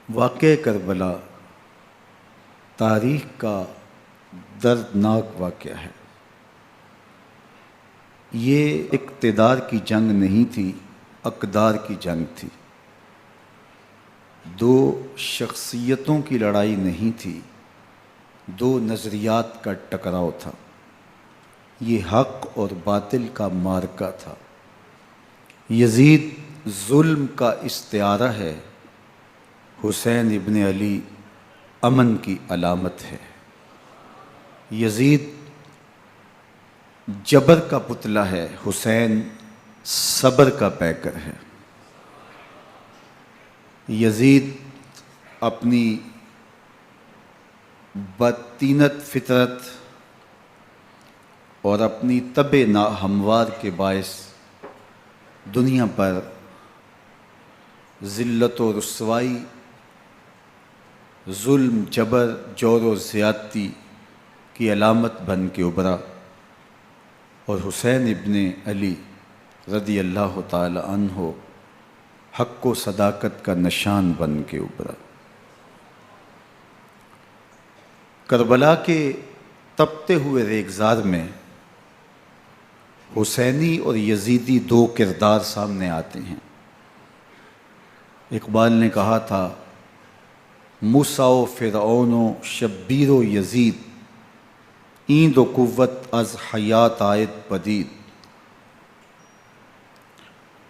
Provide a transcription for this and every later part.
واقعہ کربلا تاریخ کا دردناک واقعہ ہے۔ یہ اقتدار کی جنگ نہیں تھی، اقدار کی جنگ تھی۔ دو شخصیتوں کی لڑائی نہیں تھی، دو نظریات کا ٹکراؤ تھا۔ یہ حق اور باطل کا معرکہ تھا۔ یزید ظلم کا استعارہ ہے، حسین ابن علی امن کی علامت ہے۔ یزید جبر کا پتلا ہے، حسین صبر کا پیکر ہے۔ یزید اپنی بدطینت فطرت اور اپنی طبع ناہموار کے باعث دنیا پر ذلت و رسوائی، ظلم، جبر، جور و زیادتی کی علامت بن کے ابھرا، اور حسین ابن علی رضی اللہ تعالی عنہ حق و صداقت کا نشان بن کے ابھرا۔ کربلا کے تپتے ہوئے ریگزار میں حسینی اور یزیدی دو کردار سامنے آتے ہیں۔ اقبال نے کہا تھا، موسیٰ و فرعون و شبیر و یزید، ایند و قوت از حیات آید پدید،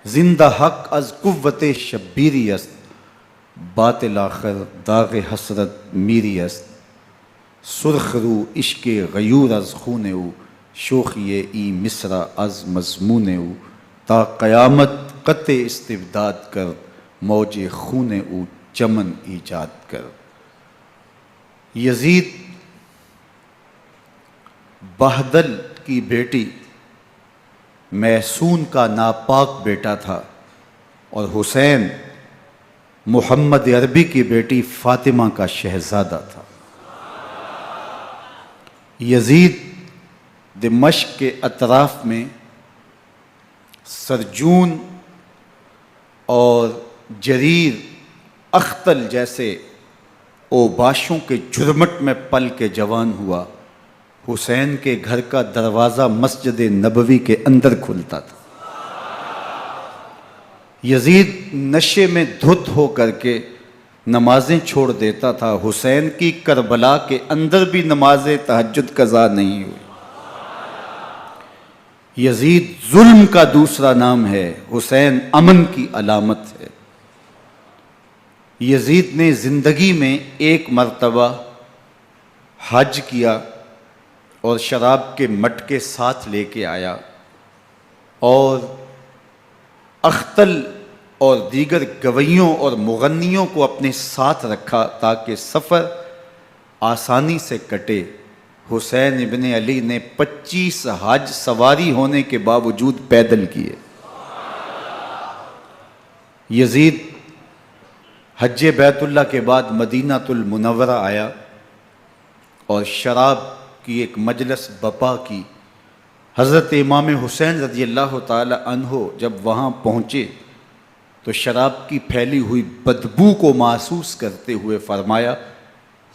زندہ حق از قوت شبیری است، باطل آخر داغ حسرت میری است، سرخ رو عشق غیور از خون او، شوخی ای مصرع از مضمون او، تا قیامت قطع استبداد کر، موج خون او چمن ایجاد کر۔ یزید بہدل کی بیٹی محسون کا ناپاک بیٹا تھا، اور حسین محمد عربی کی بیٹی فاطمہ کا شہزادہ تھا۔ یزید دمشق کے اطراف میں سرجون اور جریر، اختل جیسے اوباشوں کے جھرمٹ میں پل کے جوان ہوا۔ حسین کے گھر کا دروازہ مسجد نبوی کے اندر کھلتا تھا۔ یزید نشے میں دھت ہو کر کے نمازیں چھوڑ دیتا تھا۔ حسین کی کربلا کے اندر بھی نماز تہجد قضا نہیں ہوئی۔ یزید ظلم کا دوسرا نام ہے، حسین امن کی علامت ہے۔ یزید نے زندگی میں ایک مرتبہ حج کیا اور شراب کے مٹکے ساتھ لے کے آیا، اور اختل اور دیگر گویوں اور مغنیوں کو اپنے ساتھ رکھا تاکہ سفر آسانی سے کٹے۔ حسین ابن علی نے 25 حج سواری ہونے کے باوجود پیدل کیے۔ یزید حج بیت اللہ کے بعد مدینہ المنورہ آیا اور شراب کی ایک مجلس بپا کی۔ حضرت امام حسین رضی اللہ تعالی عنہ جب وہاں پہنچے تو شراب کی پھیلی ہوئی بدبو کو محسوس کرتے ہوئے فرمایا،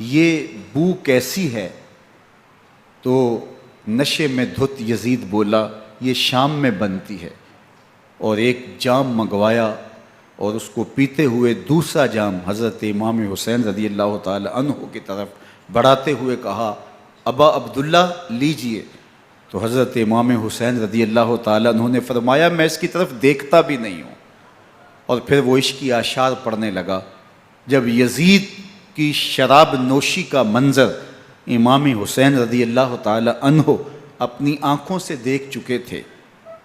یہ بو کیسی ہے؟ تو نشے میں دھت یزید بولا، یہ شام میں بنتی ہے، اور ایک جام منگوایا اور اس کو پیتے ہوئے دوسرا جام حضرت امام حسین رضی اللہ تعالی عنہ کی طرف بڑھاتے ہوئے کہا، ابا عبداللہ لیجئے۔ تو حضرت امام حسین رضی اللہ تعالی عنہ نے فرمایا، میں اس کی طرف دیکھتا بھی نہیں ہوں، اور پھر وہ عشقی اشعار پڑھنے لگا۔ جب یزید کی شراب نوشی کا منظر امام حسین رضی اللہ تعالی عنہ اپنی آنکھوں سے دیکھ چکے تھے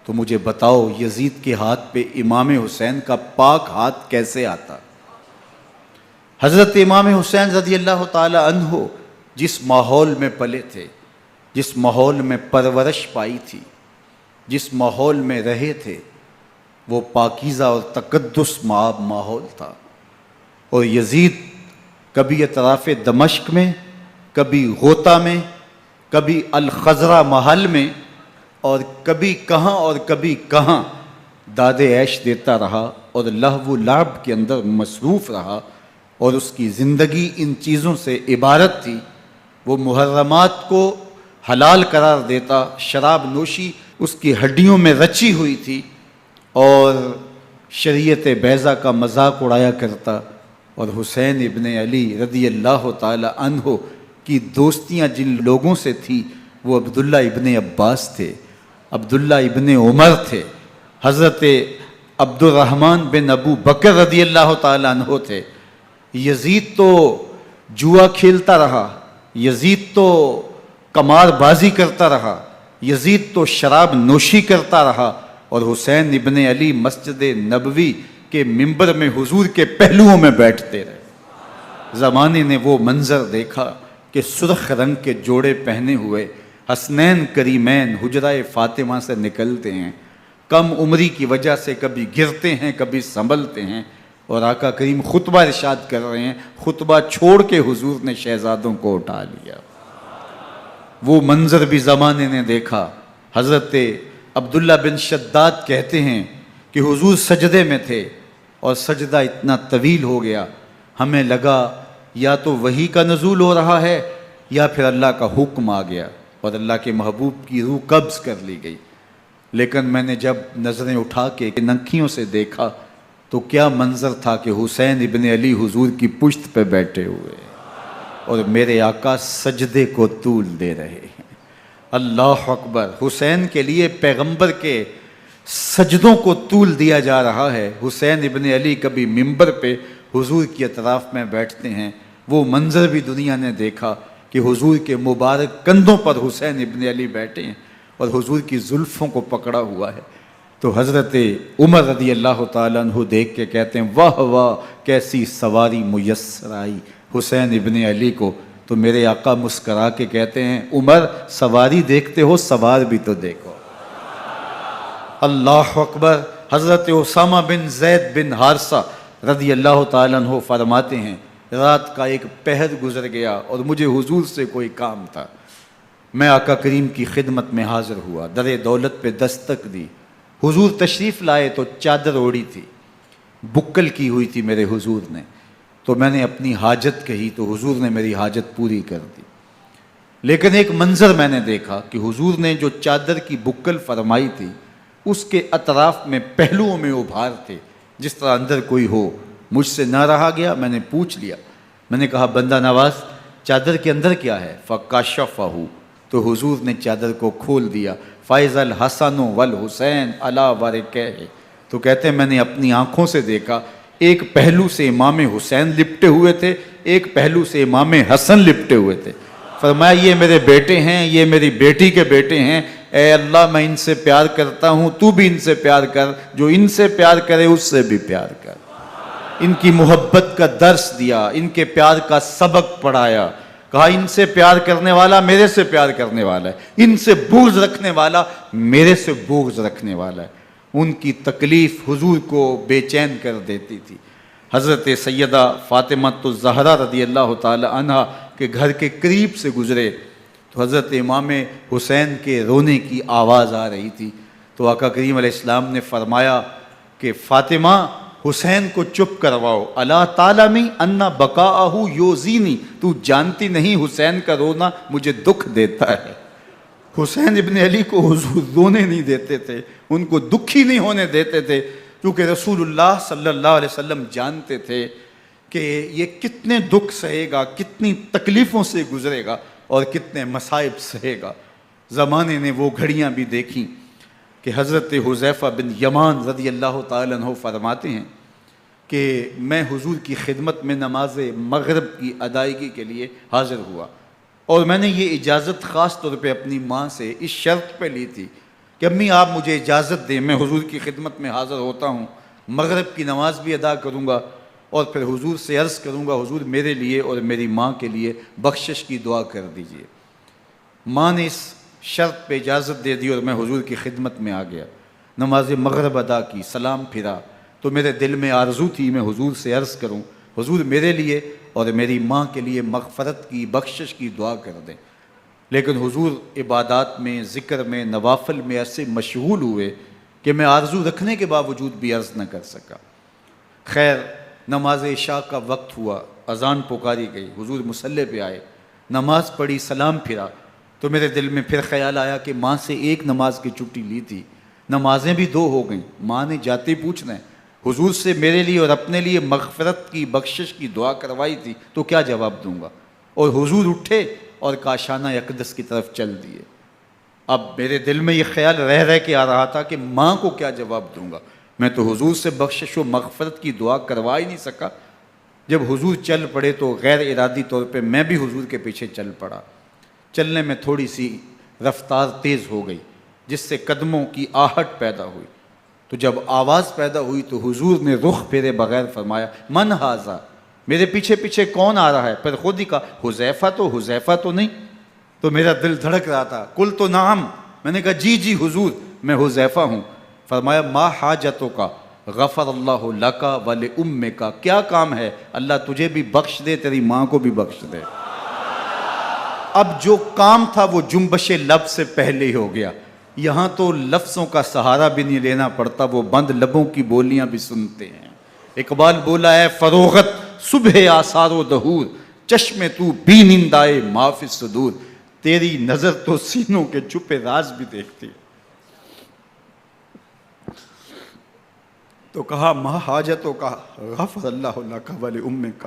تو مجھے بتاؤ، یزید کے ہاتھ پہ امام حسین کا پاک ہاتھ کیسے آتا؟ حضرت امام حسین رضی اللہ تعالی عنہ جس ماحول میں پلے تھے، جس ماحول میں پرورش پائی تھی، جس ماحول میں رہے تھے، وہ پاکیزہ اور تقدس مآب ماحول تھا۔ اور یزید کبھی اطراف دمشق میں، کبھی غوطہ میں، کبھی الخضرہ محل میں، اور کبھی کہاں داد عیش دیتا رہا اور لہو و لعب کے اندر مصروف رہا۔ اور اس کی زندگی ان چیزوں سے عبارت تھی۔ وہ محرمات کو حلال قرار دیتا، شراب نوشی اس کی ہڈیوں میں رچی ہوئی تھی، اور شریعت بیضا کا مذاق اڑایا کرتا۔ اور حسین ابن علی رضی اللہ تعالی عنہ کی دوستیاں جن لوگوں سے تھی وہ عبداللہ ابن عباس تھے، عبداللہ ابن عمر تھے، حضرت عبد الرحمن بن ابو بکر رضی اللہ تعالی عنہ تھے۔ یزید تو جوا کھیلتا رہا، یزید تو قمار بازی کرتا رہا، یزید تو شراب نوشی کرتا رہا، اور حسین ابن علی مسجد نبوی کے ممبر میں حضور کے پہلوؤں میں بیٹھتے رہے۔ زمانے نے وہ منظر دیکھا کہ سرخ رنگ کے جوڑے پہنے ہوئے حسنین کریمین حجرہ فاطمہ سے نکلتے ہیں، کم عمری کی وجہ سے کبھی گرتے ہیں کبھی سنبھلتے ہیں، اور آقا کریم خطبہ ارشاد کر رہے ہیں، خطبہ چھوڑ کے حضور نے شہزادوں کو اٹھا لیا۔ وہ منظر بھی زمانے نے دیکھا۔ حضرت عبداللہ بن شداد کہتے ہیں کہ حضور سجدے میں تھے اور سجدہ اتنا طویل ہو گیا، ہمیں لگا یا تو وحی کا نزول ہو رہا ہے یا پھر اللہ کا حکم آ گیا اور اللہ کے محبوب کی روح قبض کر لی گئی۔ لیکن میں نے جب نظریں اٹھا کے ننکیوں سے دیکھا تو کیا منظر تھا کہ حسین ابن علی حضور کی پشت پہ بیٹھے ہوئے اور میرے آقا سجدے کو طول دے رہے ہیں۔ اللہ اکبر! حسین کے لیے پیغمبر کے سجدوں کو طول دیا جا رہا ہے۔ حسین ابن علی کبھی ممبر پہ حضور کی اطراف میں بیٹھتے ہیں، وہ منظر بھی دنیا نے دیکھا کہ حضور کے مبارک کندھوں پر حسین ابن علی بیٹھے ہیں اور حضور کی زلفوں کو پکڑا ہوا ہے۔ تو حضرت عمر رضی اللہ تعالیٰ عنہ دیکھ کے کہتے ہیں واہ واہ کیسی سواری میسر آئی حسین ابن علی کو۔ تو میرے آقا مسکرا کے کہتے ہیں عمر سواری دیکھتے ہو سوار بھی تو دیکھو۔ اللہ اکبر! حضرت اسامہ بن زید بن حارثہ رضی اللہ تعالیٰ عنہ فرماتے ہیں رات کا ایک پہر گزر گیا اور مجھے حضور سے کوئی کام تھا، میں آقا کریم کی خدمت میں حاضر ہوا، در دولت پہ دستک دی، حضور تشریف لائے تو چادر اوڑی تھی، بکل کی ہوئی تھی میرے حضور نے، تو میں نے اپنی حاجت کہی تو حضور نے میری حاجت پوری کر دی۔ لیکن ایک منظر میں نے دیکھا کہ حضور نے جو چادر کی بکل فرمائی تھی اس کے اطراف میں پہلوؤں میں ابھار تھے جس طرح اندر کوئی ہو۔ مجھ سے نہ رہا گیا، میں نے پوچھ لیا، میں نے کہا بندہ نواز چادر کے اندر کیا ہے؟ فکاشفہ، تو حضور نے چادر کو کھول دیا۔ فائز الحسن والحسین علی ورکہ، تو کہتے ہیں میں نے اپنی آنکھوں سے دیکھا ایک پہلو سے امام حسین لپٹے ہوئے تھے، ایک پہلو سے امام حسن لپٹے ہوئے تھے۔ فرمایا یہ میرے بیٹے ہیں، یہ میری بیٹی کے بیٹے ہیں، اے اللہ میں ان سے پیار کرتا ہوں، تو بھی ان سے پیار کر، جو ان سے پیار کرے اس سے بھی پیار کر۔ ان کی محبت کا درس دیا، ان کے پیار کا سبق پڑھایا، کہا ان سے پیار کرنے والا میرے سے پیار کرنے والا ہے، ان سے بغض رکھنے والا میرے سے بغض رکھنے والا ہے۔ ان کی تکلیف حضور کو بے چین کر دیتی تھی۔ حضرت سیدہ فاطمہ الزہرا رضی اللہ تعالی عنہ کے گھر کے قریب سے گزرے تو حضرت امام حسین کے رونے کی آواز آ رہی تھی، تو آقا کریم علیہ السلام نے فرمایا کہ فاطمہ حسین کو چپ کرواؤ، اللہ تعالیٰ انا بقاءہ یوزینی، تو جانتی نہیں حسین کا رونا مجھے دکھ دیتا ہے۔ حسین ابن علی کو حضور رونے نہیں دیتے تھے، ان کو دکھی نہیں ہونے دیتے تھے، کیونکہ رسول اللہ صلی اللہ علیہ وسلم جانتے تھے کہ یہ کتنے دکھ سہے گا، کتنی تکلیفوں سے گزرے گا اور کتنے مصائب سہے گا۔ زمانے نے وہ گھڑیاں بھی دیکھیں کہ حضرت حذیفہ بن یمان رضی اللہ تعالیٰ عنہ فرماتے ہیں کہ میں حضور کی خدمت میں نماز مغرب کی ادائیگی کے لیے حاضر ہوا، اور میں نے یہ اجازت خاص طور پہ اپنی ماں سے اس شرط پہ لی تھی کہ امی آپ مجھے اجازت دیں، میں حضور کی خدمت میں حاضر ہوتا ہوں، مغرب کی نماز بھی ادا کروں گا اور پھر حضور سے عرض کروں گا حضور میرے لیے اور میری ماں کے لیے بخشش کی دعا کر دیجئے۔ ماں نے اس شرط پہ اجازت دے دی اور میں حضور کی خدمت میں آ گیا، نماز مغرب ادا کی، سلام پھرا تو میرے دل میں آرزو تھی میں حضور سے عرض کروں حضور میرے لیے اور میری ماں کے لیے مغفرت کی بخشش کی دعا کر دیں، لیکن حضور عبادات میں ذکر میں نوافل میں ایسے مشغول ہوئے کہ میں آرزو رکھنے کے باوجود بھی عرض نہ کر سکا۔ خیر نماز عشاء کا وقت ہوا، اذان پکاری گئی، حضور مصلی پہ آئے، نماز پڑھی، سلام پھرا، تو میرے دل میں پھر خیال آیا کہ ماں سے ایک نماز کی چھٹی لی تھی، نمازیں بھی 2 ہو گئیں، ماں نے جاتے پوچھنا ہے، حضور سے میرے لیے اور اپنے لیے مغفرت کی، بخشش کی دعا کروائی تھی، تو کیا جواب دوں گا؟ اور حضور اٹھے اور کاشانہ اقدس کی طرف چل دیے۔ اب میرے دل میں یہ خیال رہ کے آ رہا تھا کہ ماں کو کیا جواب دوں گا؟ میں تو حضور سے بخشش و مغفرت کی دعا کروا ہی نہیں سکا۔ جب حضور چل پڑے تو غیر ارادی طور پہ میں بھی حضور کے پیچھے چل پڑا۔ چلنے میں تھوڑی سی رفتار تیز ہو گئی، جس سے قدموں کی آہٹ پیدا ہوئی، تو جب آواز پیدا ہوئی تو حضور نے رخ پھیرے بغیر فرمایا، من ھذا، میرے پیچھے پیچھے کون آ رہا ہے؟ پھر خود ہی کہا، حذیفہ تو نہیں؟ تو میرا دل دھڑک رہا تھا، قلت نعم، میں نے کہا جی حضور، میں حذیفہ ہوں۔ فرمایا، ما حاجتک، غفر اللہ لک ولامک، کیا کام ہے؟ اللہ تجھے بھی بخش دے، تیری ماں کو بھی بخش دے۔ اب جو کام تھا وہ جنبش لب سے پہلے ہی ہو گیا، یہاں تو لفظوں کا سہارا بھی نہیں لینا پڑتا، وہ بند لبوں کی بولیاں بھی سنتے ہیں۔ اقبال بولا ہے، فروغت صبح آثار و دہور، چشم تو بی نندائے ما فی الصدور، تیری نظر تو سینوں کے چھپے راز بھی دیکھتی ہے۔ تو کہا، ما حاجتوں کا، غفر اللہ لک ولامک،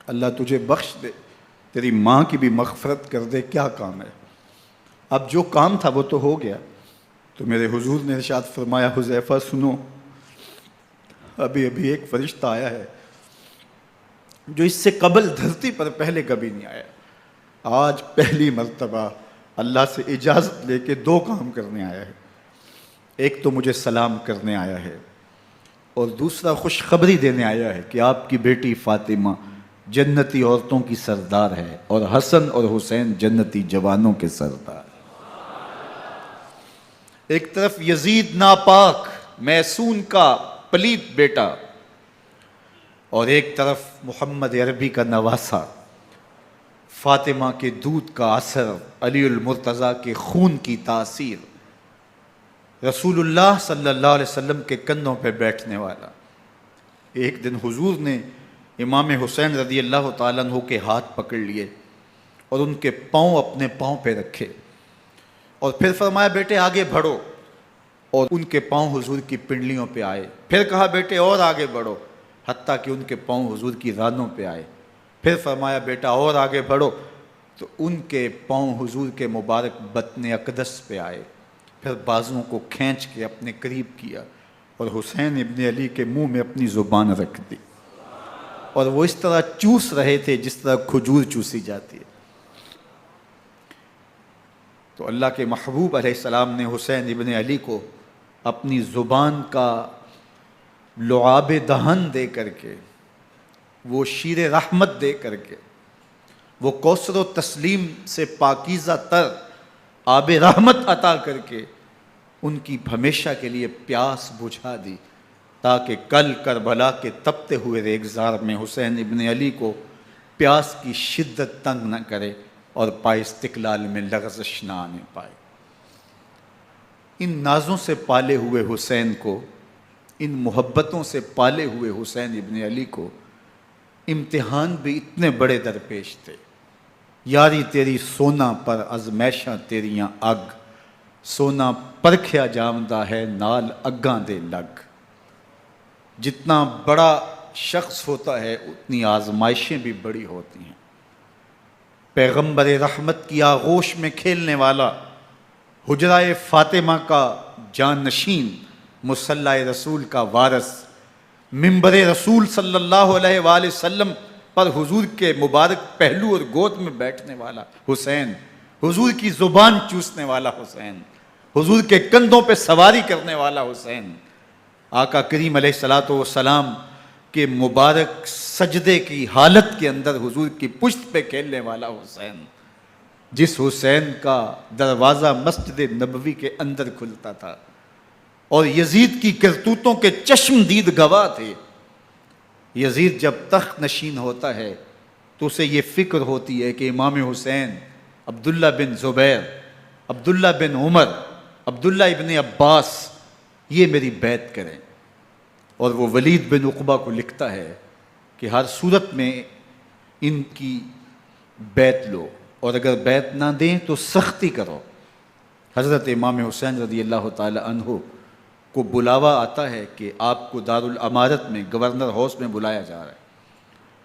اللہ تجھے بخش دے، تیری ماں کی بھی مغفرت کر دے، کیا کام ہے؟ اب جو کام تھا وہ تو ہو گیا۔ تو میرے حضور نے ارشاد فرمایا، حذیفہ سنو، ابھی ایک فرشتہ آیا ہے جو اس سے قبل دھرتی پر پہلے کبھی نہیں آیا، آج پہلی مرتبہ اللہ سے اجازت لے کے 2 کام کرنے آیا ہے۔ ایک تو مجھے سلام کرنے آیا ہے، اور دوسرا خوشخبری دینے آیا ہے کہ آپ کی بیٹی فاطمہ جنتی عورتوں کی سردار ہے، اور حسن اور حسین جنتی جوانوں کے سردار۔ ایک طرف یزید ناپاک میسون کا پلیت بیٹا، اور ایک طرف محمد عربی کا نواسا، فاطمہ کے دودھ کا اثر، علی المرتضیٰ کے خون کی تاثیر، رسول اللہ صلی اللہ علیہ وسلم کے کندھوں پہ بیٹھنے والا۔ ایک دن حضور نے امام حسین رضی اللہ تعالیٰ عنہ کے ہاتھ پکڑ لیے اور ان کے پاؤں اپنے پاؤں پہ رکھے، اور پھر فرمایا، بیٹے آگے بڑھو، اور ان کے پاؤں حضور کی پنڈلیوں پہ آئے۔ پھر کہا، بیٹے اور آگے بڑھو، حتیٰ کہ ان کے پاؤں حضور کی رانوں پہ آئے۔ پھر فرمایا، بیٹا اور آگے بڑھو، تو ان کے پاؤں حضور کے مبارک بطن اقدس پہ آئے۔ پھر بازوؤں کو کھینچ کے اپنے قریب کیا اور حسین ابن علی کے منہ میں اپنی زبان رکھ دی، اور وہ اس طرح چوس رہے تھے جس طرح کھجور چوسی جاتی ہے۔ تو اللہ کے محبوب علیہ السلام نے حسین ابن علی کو اپنی زبان کا لعاب دہن دے کر کے، وہ شیر رحمت دے کر کے، وہ کوثر و تسلیم سے پاکیزہ تر آب رحمت عطا کر کے ان کی ہمیشہ کے لیے پیاس بجھا دی، تاکہ کل کربلا کے تپتے ہوئے ریگزار میں حسین ابن علی کو پیاس کی شدت تنگ نہ کرے اور پائے استقلال میں لغزش نہ آنے پائے۔ ان نازوں سے پالے ہوئے حسین کو، ان محبتوں سے پالے ہوئے حسین ابن علی کو امتحان بھی اتنے بڑے درپیش تھے۔ یاری تیری سونا پر ازمیشاں تیریاں اگ، سونا پرکھیا جامدہ ہے نال اگاں دے لگ۔ جتنا بڑا شخص ہوتا ہے اتنی آزمائشیں بھی بڑی ہوتی ہیں۔ پیغمبر رحمت کی آغوش میں کھیلنے والا، حجرہ فاطمہ کا جانشین، مصلی رسول کا وارث، منبر رسول صلی اللہ علیہ وآلہ وسلم پر حضور کے مبارک پہلو اور گود میں بیٹھنے والا حسین، حضور کی زبان چوسنے والا حسین، حضور کے کندھوں پہ سواری کرنے والا حسین، آقا کریم علیہ الصلوۃ والسلام کے مبارک سجدے کی حالت کے اندر حضور کی پشت پہ کھیلنے والا حسین، جس حسین کا دروازہ مسجد نبوی کے اندر کھلتا تھا اور یزید کی کرتوتوں کے چشم دید گواہ تھے۔ یزید جب تخت نشین ہوتا ہے تو اسے یہ فکر ہوتی ہے کہ امام حسین، عبداللہ بن زبیر، عبداللہ بن عمر، عبداللہ ابن عباس، یہ میری بیعت کریں. اور وہ ولید بن عقبہ کو لکھتا ہے کہ ہر صورت میں ان کی بیعت لو، اور اگر بیعت نہ دیں تو سختی کرو. حضرت امام حسین رضی اللہ تعالی عنہ کو بلاوا آتا ہے کہ آپ کو دارالامارت میں گورنر ہاؤس میں بلایا جا رہا ہے.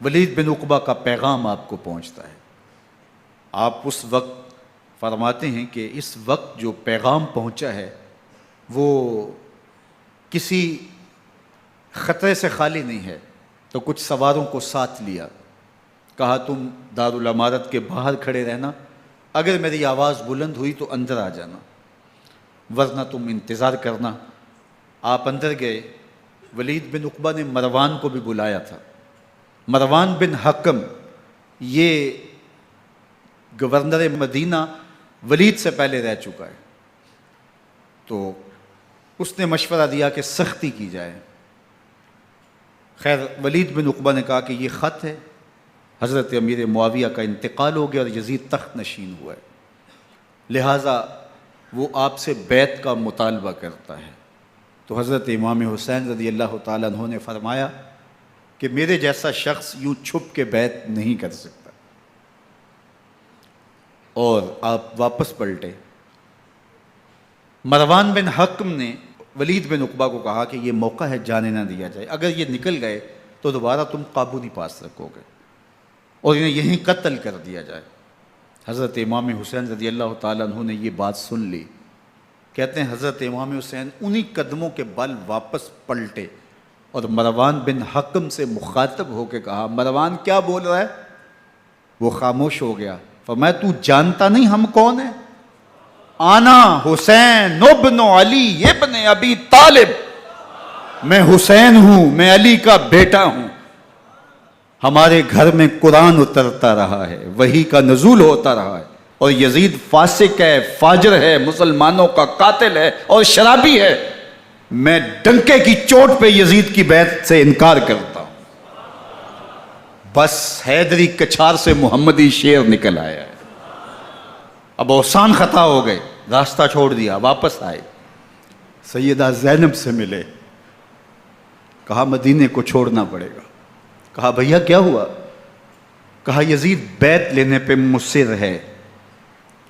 ولید بن عقبہ کا پیغام آپ کو پہنچتا ہے. آپ اس وقت فرماتے ہیں کہ اس وقت جو پیغام پہنچا ہے وہ کسی خطرے سے خالی نہیں ہے. تو کچھ سواروں کو ساتھ لیا، کہا تم دارالامارت کے باہر کھڑے رہنا، اگر میری آواز بلند ہوئی تو اندر آ جانا، ورنہ تم انتظار کرنا. آپ اندر گئے. ولید بن عقبہ نے مروان کو بھی بلایا تھا. مروان بن حکم یہ گورنر مدینہ ولید سے پہلے رہ چکا ہے، تو اس نے مشورہ دیا کہ سختی کی جائے. خیر ولید بن عقبہ نے کہا کہ یہ خط ہے، حضرت امیر معاویہ کا انتقال ہو گیا اور یزید تخت نشین ہوا ہے، لہٰذا وہ آپ سے بیعت کا مطالبہ کرتا ہے. تو حضرت امام حسین رضی اللہ تعالیٰ عنہ نے فرمایا کہ میرے جیسا شخص یوں چھپ کے بیعت نہیں کر سکتا. اور آپ واپس پلٹے. مروان بن حکم نے ولید بن عقبہ کو کہا کہ یہ موقع ہے جانے نہ دیا جائے، اگر یہ نکل گئے تو دوبارہ تم قابو نہیں پا سکو گے اور انہیں یہیں قتل کر دیا جائے. حضرت امام حسین رضی اللہ تعالیٰ عنہ نے یہ بات سن لی. کہتے ہیں حضرت امام حسین انہی قدموں کے بل واپس پلٹے اور مروان بن حکم سے مخاطب ہو کے کہا، مروان کیا بول رہا ہے؟ وہ خاموش ہو گیا. فرمایا تو جانتا نہیں ہم کون ہیں؟ آنا حسین ابن علی ابن ابی طالب، میں حسین ہوں، میں علی کا بیٹا ہوں. ہمارے گھر میں قرآن اترتا رہا ہے، وحی کا نزول ہوتا رہا ہے، اور یزید فاسق ہے، فاجر ہے، مسلمانوں کا قاتل ہے اور شرابی ہے. میں ڈنکے کی چوٹ پہ یزید کی بیعت سے انکار کرتا ہوں. بس حیدری کچھار سے محمدی شیر نکل آیا ہے. اب اوسان خطا ہو گئے، راستہ چھوڑ دیا، واپس آئے. سیدہ زینب سے ملے، کہا مدینے کو چھوڑنا پڑے گا. کہا بھیا کیا ہوا؟ کہا یزید بیعت لینے پہ مصر ہے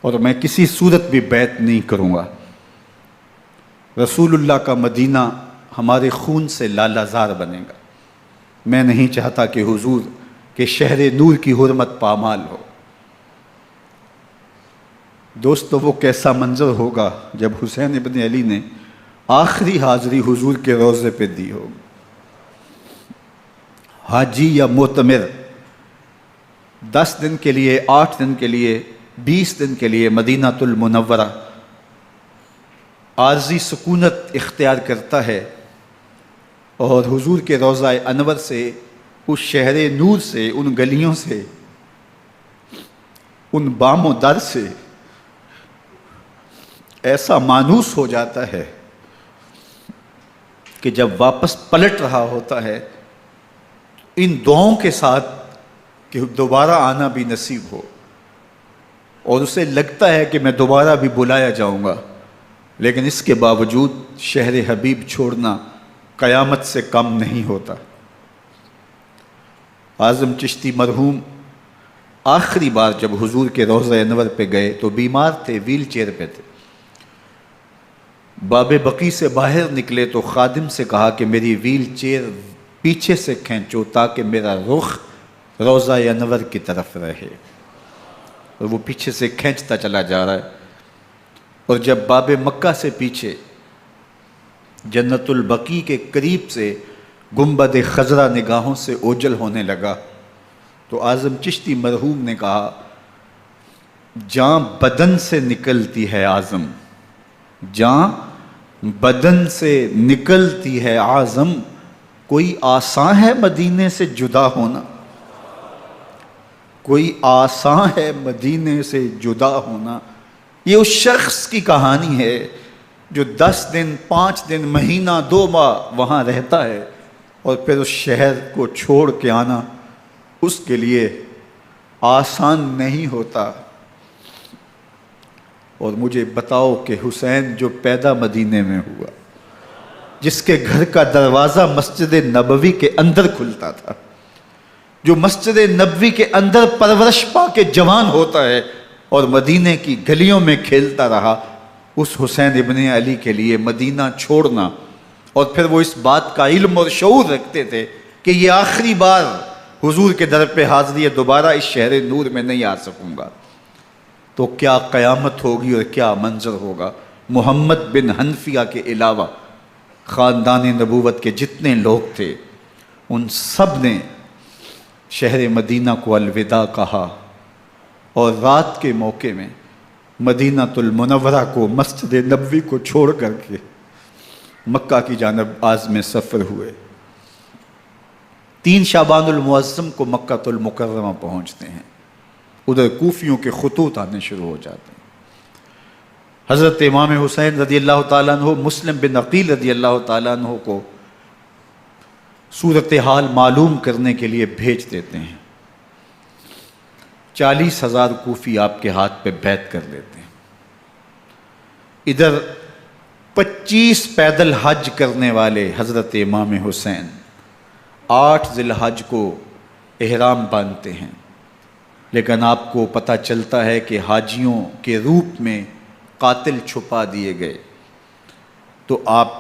اور میں کسی صورت بھی بیعت نہیں کروں گا. رسول اللہ کا مدینہ ہمارے خون سے لالہ زار بنے گا. میں نہیں چاہتا کہ حضور کے شہر نور کی حرمت پامال ہو. دوستو وہ کیسا منظر ہوگا جب حسین ابن علی نے آخری حاضری حضور کے روضے پہ دی ہوگی. حاجی یا معتمر 10 دن کے لیے، 8 دن کے لیے، 20 دن کے لیے مدینہ المنورہ عارضی سکونت اختیار کرتا ہے اور حضور کے روضہ انور سے، اس شہر نور سے، ان گلیوں سے، ان بام و در سے ایسا مانوس ہو جاتا ہے کہ جب واپس پلٹ رہا ہوتا ہے ان دعاؤں کے ساتھ کہ دوبارہ آنا بھی نصیب ہو، اور اسے لگتا ہے کہ میں دوبارہ بھی بلایا جاؤں گا، لیکن اس کے باوجود شہر حبیب چھوڑنا قیامت سے کم نہیں ہوتا. اعظم چشتی مرحوم آخری بار جب حضور کے روضہ انور پہ گئے تو بیمار تھے، ویل چیئر پہ تھے. باب بقی سے باہر نکلے تو خادم سے کہا کہ میری ویل چیئر پیچھے سے کھینچو تاکہ میرا رخ روضہ انور کی طرف رہے. اور وہ پیچھے سے کھینچتا چلا جا رہا ہے. اور جب باب مکہ سے پیچھے جنت البقیع کے قریب سے گنبد خضرا نگاہوں سے اوجل ہونے لگا تو اعظم چشتی مرحوم نے کہا، جان بدن سے نکلتی ہے اعظم، جان بدن سے نکلتی ہے اعظم، کوئی آسان ہے مدینے سے جدا ہونا، کوئی آسان ہے مدینے سے جدا ہونا. یہ اس شخص کی کہانی ہے جو 10 دن، 5 دن، مہینہ، 2 ماہ وہاں رہتا ہے اور پھر اس شہر کو چھوڑ کے آنا اس کے لیے آسان نہیں ہوتا. اور مجھے بتاؤ کہ حسین جو پیدا مدینے میں ہوا، جس کے گھر کا دروازہ مسجد نبوی کے اندر کھلتا تھا، جو مسجد نبوی کے اندر پرورش پا کے جوان ہوتا ہے اور مدینے کی گلیوں میں کھیلتا رہا، اس حسین ابن علی کے لیے مدینہ چھوڑنا، اور پھر وہ اس بات کا علم اور شعور رکھتے تھے کہ یہ آخری بار حضور کے در پہ حاضری ہے، دوبارہ اس شہر نور میں نہیں آ سکوں گا، تو کیا قیامت ہوگی اور کیا منظر ہوگا۔ محمد بن حنفیہ کے علاوہ خاندان نبوت کے جتنے لوگ تھے ان سب نے شہر مدینہ کو الوداع کہا، اور رات کے موقع میں مدینہ المنورہ کو، مسجد نبوی کو چھوڑ کر کے مکہ کی جانب عازم سفر ہوئے۔ 3 شعبان المعظم کو مکہ المکرمہ پہنچتے ہیں، ادھر کوفیوں کے خطوط آنے شروع ہو جاتے ہیں۔ حضرت امام حسین رضی اللہ تعالیٰ عنہ مسلم بن عقیل رضی اللہ تعالیٰ عنہ کو صورتحال معلوم کرنے کے لیے بھیج دیتے ہیں۔ 40,000 کوفی آپ کے ہاتھ پہ بیعت کر لیتے ہیں۔ ادھر 25 پیدل حج کرنے والے حضرت امام حسین 8 ذی الحج کو احرام باندھتے ہیں، لیکن آپ کو پتہ چلتا ہے کہ حاجیوں کے روپ میں قاتل چھپا دیے گئے، تو آپ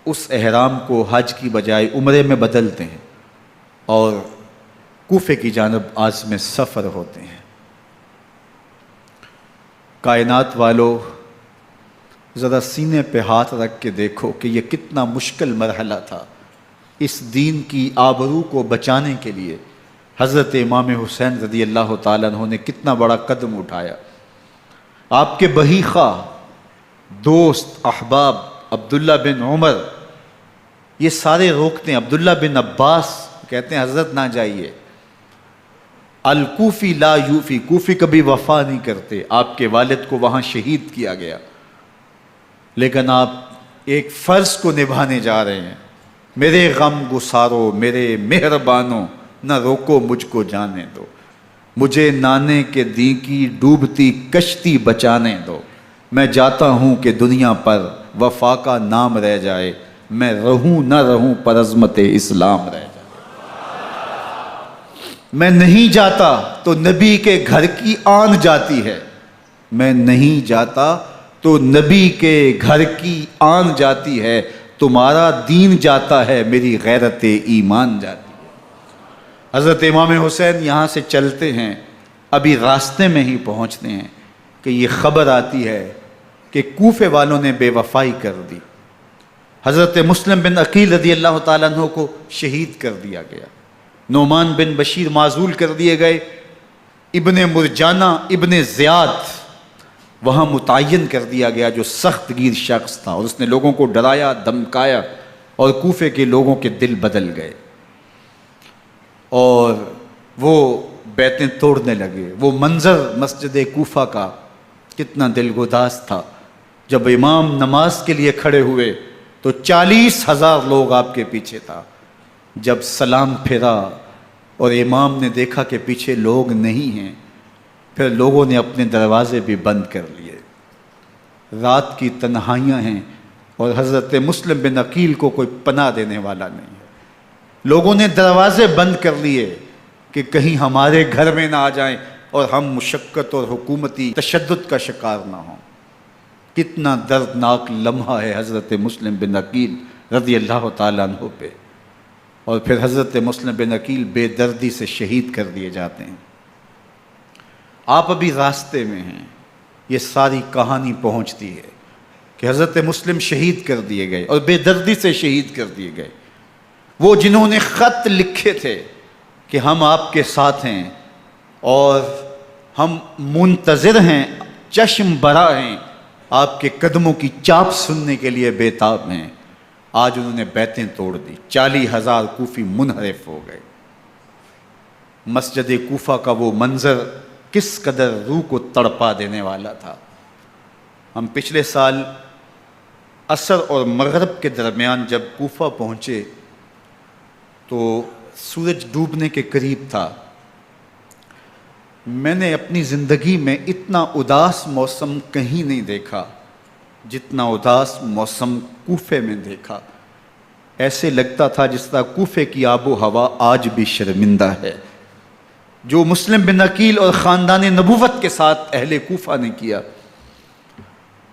اس احرام کو حج کی بجائے عمرے میں بدلتے ہیں اور کوفے کی جانب عازم سفر ہوتے ہیں۔ کائنات والو، ذرا سینے پہ ہاتھ رکھ کے دیکھو کہ یہ کتنا مشکل مرحلہ تھا۔ اس دین کی آبرو کو بچانے کے لیے حضرت امام حسین رضی اللہ تعالیٰ عنہ نے کتنا بڑا قدم اٹھایا۔ آپ کے بہی خواہ، دوست، احباب عبداللہ بن عمر یہ سارے روکتے ہیں، عبداللہ بن عباس کہتے ہیں حضرت نہ جائیے، الکوفی لا یوفی، کوفی کبھی وفا نہیں کرتے، آپ کے والد کو وہاں شہید کیا گیا، لیکن آپ ایک فرض کو نبھانے جا رہے ہیں۔ میرے غم گسارو، میرے مہربانوں، نہ روکو مجھ کو جانے دو، مجھے نانے کے دی کی ڈوبتی کشتی بچانے دو، میں جاتا ہوں کہ دنیا پر وفا کا نام رہ جائے، میں رہوں نہ رہوں پر عظمت اسلام رہ جائے۔ میں نہیں جاتا تو نبی کے گھر کی آن جاتی ہے، میں نہیں جاتا تو نبی کے گھر کی آن جاتی ہے، تمہارا دین جاتا ہے میری غیرت ایمان جاتی ہے۔ حضرت امام حسین یہاں سے چلتے ہیں، ابھی راستے میں ہی پہنچتے ہیں کہ یہ خبر آتی ہے کہ کوفے والوں نے بے وفائی کر دی، حضرت مسلم بن عقیل رضی اللہ تعالیٰ عنہ کو شہید کر دیا گیا، نعمان بن بشیر معزول کر دیے گئے، ابن مرجانہ ابن زیاد وہاں متعین کر دیا گیا جو سخت گیر شخص تھا، اور اس نے لوگوں کو ڈرایا دھمکایا اور کوفے کے لوگوں کے دل بدل گئے اور وہ بیتیں توڑنے لگے۔ وہ منظر مسجد کوفہ کا کتنا دلگداز تھا، جب امام نماز کے لیے کھڑے ہوئے تو 40,000 لوگ آپ کے پیچھے تھا۔ جب سلام پھیرا اور امام نے دیکھا کہ پیچھے لوگ نہیں ہیں، پھر لوگوں نے اپنے دروازے بھی بند کر لیے۔ رات کی تنہائیاں ہیں اور حضرت مسلم بن عقیل کو کوئی پناہ دینے والا نہیں ہے۔ لوگوں نے دروازے بند کر لیے کہ کہیں ہمارے گھر میں نہ آ جائیں اور ہم مشقت اور حکومتی تشدد کا شکار نہ ہوں۔ کتنا دردناک لمحہ ہے حضرت مسلم بن عقیل رضی اللہ تعالیٰ عنہ پہ، اور پھر حضرت مسلم بن عقیل بے دردی سے شہید کر دیے جاتے ہیں۔ آپ ابھی راستے میں ہیں، یہ ساری کہانی پہنچتی ہے کہ حضرت مسلم شہید کر دیے گئے اور بے دردی سے شہید کر دیے گئے۔ وہ جنہوں نے خط لکھے تھے کہ ہم آپ کے ساتھ ہیں اور ہم منتظر ہیں، چشم برا ہیں، آپ کے قدموں کی چاپ سننے کے لیے بےتاب ہیں، آج انہوں نے بیتیں توڑ دی۔ 40,000 کوفی منحرف ہو گئے۔ مسجد کوفہ کا وہ منظر کس قدر روح کو تڑپا دینے والا تھا۔ ہم پچھلے سال عصر اور مغرب کے درمیان جب کوفہ پہنچے تو سورج ڈوبنے کے قریب تھا۔ میں نے اپنی زندگی میں اتنا اداس موسم کہیں نہیں دیکھا جتنا اداس موسم کوفے میں دیکھا۔ ایسے لگتا تھا جس طرح کوفے کی آب و ہوا آج بھی شرمندہ ہے۔ جو مسلم بن عقیل اور خاندان نبوت کے ساتھ اہل کوفہ نے کیا،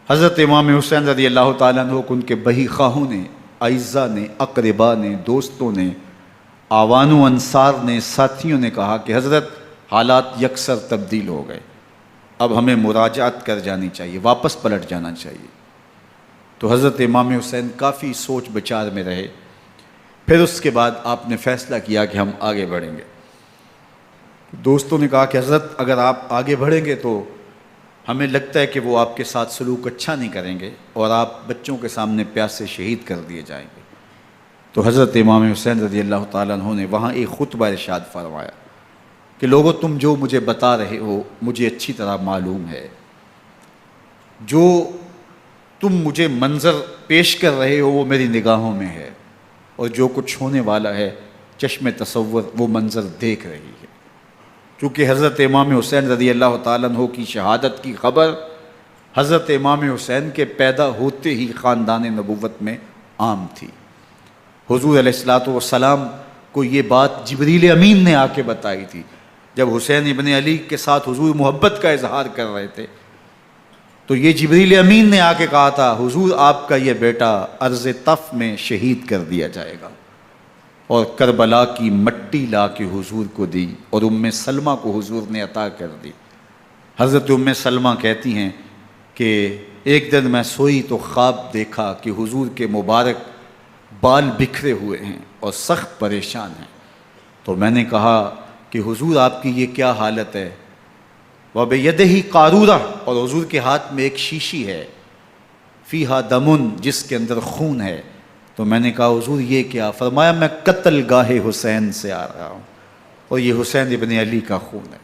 حضرت امام حسین رضی اللہ تعالیٰ عنہ کو ان کے بہی خواہوں نے، اعزاء نے، اقربا نے، دوستوں نے، آوان و انصار نے، ساتھیوں نے کہا کہ حضرت حالات یکسر تبدیل ہو گئے، اب ہمیں مراجعت کر جانی چاہیے، واپس پلٹ جانا چاہیے۔ تو حضرت امام حسین کافی سوچ بچار میں رہے، پھر اس کے بعد آپ نے فیصلہ کیا کہ ہم آگے بڑھیں گے۔ دوستوں نے کہا کہ حضرت اگر آپ آگے بڑھیں گے تو ہمیں لگتا ہے کہ وہ آپ کے ساتھ سلوک اچھا نہیں کریں گے اور آپ بچوں کے سامنے پیاسے شہید کر دیے جائیں گے۔ تو حضرت امام حسین رضی اللہ تعالیٰ عنہ نے وہاں ایک خطبہ ارشاد فرمایا کہ لوگوں تم جو مجھے بتا رہے ہو مجھے اچھی طرح معلوم ہے، جو تم مجھے منظر پیش کر رہے ہو وہ میری نگاہوں میں ہے، اور جو کچھ ہونے والا ہے چشم تصور وہ منظر دیکھ رہی ہے۔ کیونکہ حضرت امام حسین رضی اللہ تعالیٰ عنہ کی شہادت کی خبر حضرت امام حسین کے پیدا ہوتے ہی خاندان نبوت میں عام تھی۔ حضور علیہ الصلوۃ والسلام کو یہ بات جبریل امین نے آ کے بتائی تھی جب حسین ابن علی کے ساتھ حضور محبت کا اظہار کر رہے تھے، تو یہ جبریل امین نے آ کے کہا تھا حضور آپ کا یہ بیٹا ارض طف میں شہید کر دیا جائے گا، اور کربلا کی مٹی لا کے حضور کو دی اور ام سلمہ کو حضور نے عطا کر دی۔ حضرت ام سلمہ کہتی ہیں کہ ایک دن میں سوئی تو خواب دیکھا کہ حضور کے مبارک بال بکھرے ہوئے ہیں اور سخت پریشان ہیں، تو میں نے کہا کہ حضور آپ کی یہ کیا حالت ہے؟ وَبِيَدِهِ قَارُورَةٌ، اور حضور کے ہاتھ میں ایک شیشی ہے، فیہا دمن، جس کے اندر خون ہے۔ تو میں نے کہا حضور یہ کیا؟ فرمایا میں قتل گاہ حسین سے آ رہا ہوں اور یہ حسین ابن علی کا خون ہے۔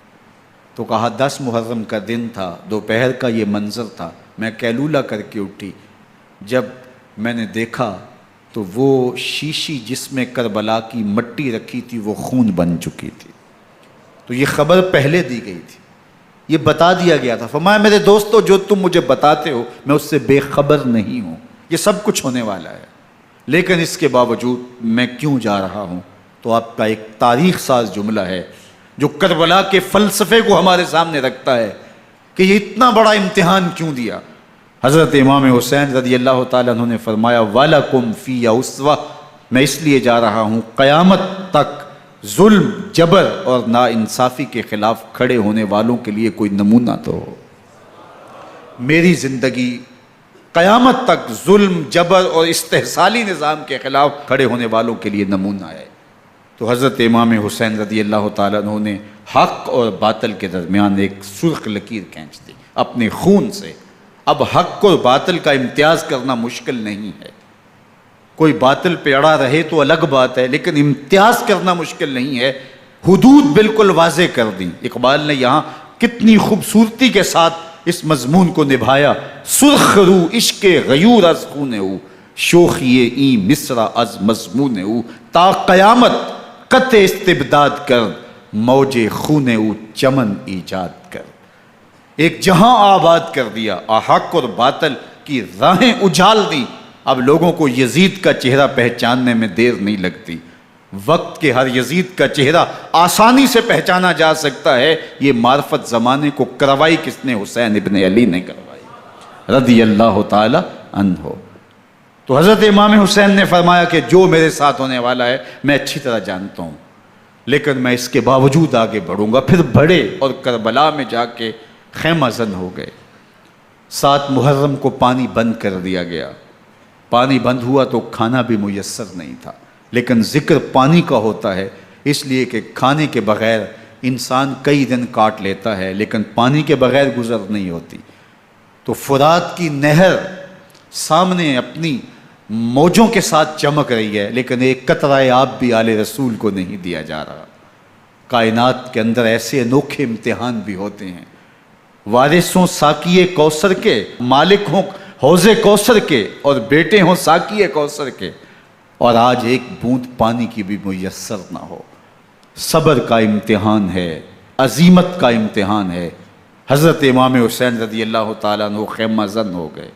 تو کہا 10 محرم کا دن تھا، دوپہر کا یہ منظر تھا، میں کیلولہ کر کے اٹھی، جب میں نے دیکھا تو وہ شیشی جس میں کربلا کی مٹی رکھی تھی وہ خون بن چکی تھی۔ تو یہ خبر پہلے دی گئی تھی، یہ بتا دیا گیا تھا۔ فرمایا میرے دوستو جو تم مجھے بتاتے ہو میں اس سے بے خبر نہیں ہوں، یہ سب کچھ ہونے والا ہے، لیکن اس کے باوجود میں کیوں جا رہا ہوں؟ تو آپ کا ایک تاریخ ساز جملہ ہے جو کربلا کے فلسفے کو ہمارے سامنے رکھتا ہے کہ یہ اتنا بڑا امتحان کیوں دیا۔ حضرت امام حسین رضی اللہ تعالیٰ عنہ نے فرمایا وَلَكُمْ فِيَّ أُسْوَةٌ، میں اس لیے جا رہا ہوں قیامت تک ظلم، جبر اور ناانصافی کے خلاف کھڑے ہونے والوں کے لیے کوئی نمونہ تو ہو۔ میری زندگی قیامت تک ظلم، جبر اور استحصالی نظام کے خلاف کھڑے ہونے والوں کے لیے نمونہ ہے۔ تو حضرت امام حسین رضی اللہ تعالیٰ عنہ نے حق اور باطل کے درمیان ایک سرخ لکیر کھینچ دی اپنے خون سے۔ اب حق اور باطل کا امتیاز کرنا مشکل نہیں ہے، کوئی باطل پہ اڑا رہے تو الگ بات ہے، لیکن امتیاز کرنا مشکل نہیں ہے۔ حدود بالکل واضح کر دیں۔ اقبال نے یہاں کتنی خوبصورتی کے ساتھ اس مضمون کو نبھایا۔ سرخ رو عشق غیور از خون او، شوخی این مصرع از مضمون او، تا قیامت قطع استبداد کر، موج خون او چمن ایجاد کر۔ ایک جہاں آباد کر دیا، حق اور باطل کی راہیں اجال دی۔ اب لوگوں کو یزید کا چہرہ پہچاننے میں دیر نہیں لگتی، وقت کے ہر یزید کا چہرہ آسانی سے پہچانا جا سکتا ہے۔ یہ معرفت زمانے کو کروائی کس نے؟ حسین ابن علی نے کروائی رضی اللہ تعالی عنہ۔ تو حضرت امام حسین نے فرمایا کہ جو میرے ساتھ ہونے والا ہے میں اچھی طرح جانتا ہوں، لیکن میں اس کے باوجود آگے بڑھوں گا۔ پھر بڑھے اور کربلا میں جا کے خیمہ زن ہو گئے۔ 7 محرم کو پانی بند کر دیا گیا۔ پانی بند ہوا تو کھانا بھی میسر نہیں تھا، لیکن ذکر پانی کا ہوتا ہے اس لیے کہ کھانے کے بغیر انسان کئی دن کاٹ لیتا ہے، لیکن پانی کے بغیر گزر نہیں ہوتی۔ تو فرات کی نہر سامنے اپنی موجوں کے ساتھ چمک رہی ہے، لیکن ایک قطرہ آب بھی آل رسول کو نہیں دیا جا رہا۔ کائنات کے اندر ایسے انوکھے امتحان بھی ہوتے ہیں۔ وارثوں ساقی کوثر کے، مالک ہوں حوض کوثر کے، اور بیٹے ہوں ساقی کوثر کے، اور آج ایک بوند پانی کی بھی میسر نہ ہو۔ صبر کا امتحان ہے، عزیمت کا امتحان ہے۔ حضرت امام حسین رضی اللہ تعالیٰ عنہ خیمہ زن ہو گئے۔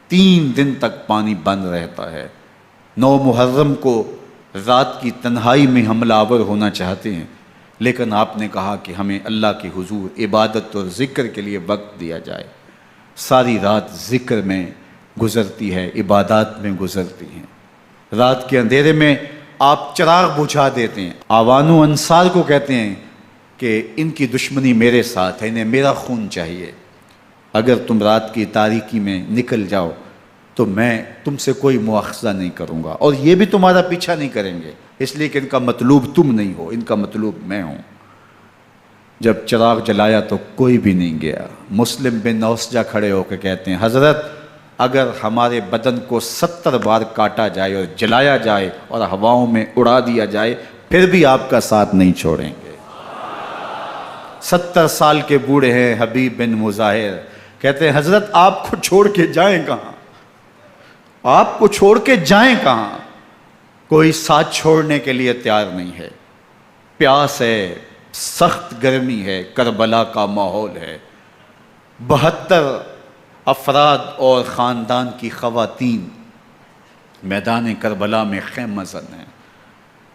3 دن تک پانی بند رہتا ہے۔ 9 محرم کو رات کی تنہائی میں حملہ آور ہونا چاہتے ہیں، لیکن آپ نے کہا کہ ہمیں اللہ کے حضور عبادت اور ذکر کے لیے وقت دیا جائے۔ ساری رات ذکر میں گزرتی ہے، عبادات میں گزرتی ہیں۔ رات کے اندھیرے میں آپ چراغ بجھا دیتے ہیں۔ آوان و انصار کو کہتے ہیں کہ ان کی دشمنی میرے ساتھ ہے، انہیں میرا خون چاہیے، اگر تم رات کی تاریکی میں نکل جاؤ تو میں تم سے کوئی مواخذہ نہیں کروں گا، اور یہ بھی تمہارا پیچھا نہیں کریں گے، اس لیے کہ ان کا مطلوب تم نہیں ہو، ان کا مطلوب میں ہوں۔ جب چراغ جلایا تو کوئی بھی نہیں گیا۔ مسلم بن نوسجہ کھڑے ہو کے کہتے ہیں حضرت اگر ہمارے بدن کو 70 بار کاٹا جائے اور جلایا جائے اور ہواؤں میں اڑا دیا جائے پھر بھی آپ کا ساتھ نہیں چھوڑیں گے۔ 70 سال کے بوڑھے ہیں حبیب بن مظاہر، کہتے ہیں حضرت آپ کو چھوڑ کے جائیں کہاں، آپ کو چھوڑ کے جائیں کہاں، کوئی ساتھ چھوڑنے کے لیے تیار نہیں ہے۔ پیاس ہے، سخت گرمی ہے، کربلا کا ماحول ہے، 72 افراد اور خاندان کی خواتین میدان کربلا میں خیمہ زن ہیں۔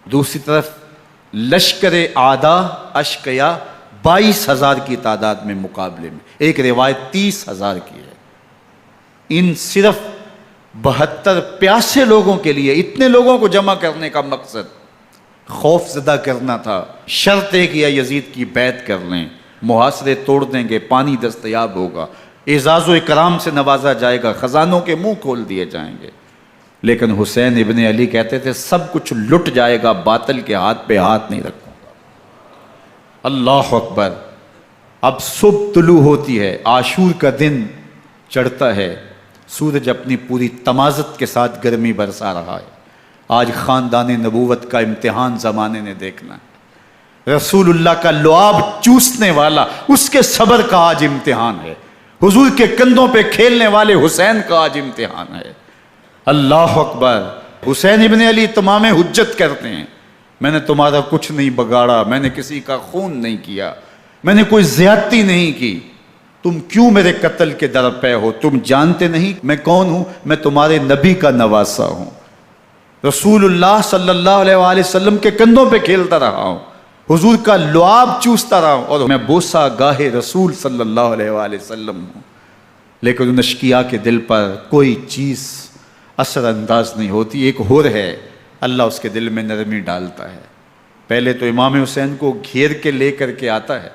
دوسری طرف لشکر اعداء اشقیا 22,000 کی تعداد میں مقابلے میں، ایک روایت 30,000 کی ہے۔ ان صرف 72 پیاسے لوگوں کے لیے اتنے لوگوں کو جمع کرنے کا مقصد خوف زدہ کرنا تھا۔ شرط ہے کہ یا یزید کی بیعت کر لیں، محاصرے توڑ دیں گے، پانی دستیاب ہوگا، اعزاز و اکرام سے نوازا جائے گا، خزانوں کے منہ کھول دیے جائیں گے۔ لیکن حسین ابن علی کہتے تھے سب کچھ لٹ جائے گا، باطل کے ہاتھ پہ ہاتھ نہیں رکھوں گا۔ اللہ اکبر۔ اب صبح طلوع ہوتی ہے، عاشور کا دن چڑھتا ہے، سورج اپنی پوری تمازت کے ساتھ گرمی برسا رہا ہے۔ آج خاندان نبوت کا امتحان زمانے نے دیکھنا ہے۔ رسول اللہ کا لعاب چوسنے والا اس کے صبر کا آج امتحان ہے، حضور کے کندھوں پہ کھیلنے والے حسین کا آج امتحان ہے۔ اللہ اکبر۔ حسین ابن علی تمام حجت کرتے ہیں میں نے تمہارا کچھ نہیں بگاڑا، میں نے کسی کا خون نہیں کیا، میں نے کوئی زیادتی نہیں کی، تم کیوں میرے قتل کے در پہ ہو؟ تم جانتے نہیں میں کون ہوں؟ میں تمہارے نبی کا نواسا ہوں، رسول اللہ صلی اللہ علیہ وآلہ وسلم کے کندھوں پہ کھیلتا رہا ہوں، حضور کا لعاب چوستا رہا ہوں، اور میں بوسہ گاہ رسول صلی اللہ علیہ وآلہ وسلم ہوں۔ لیکن ان اشقیاء کے دل پر کوئی چیز اثر انداز نہیں ہوتی۔ ایک ہور ہے، اللہ اس کے دل میں نرمی ڈالتا ہے۔ پہلے تو امام حسین کو گھیر کے لے کر کے آتا ہے،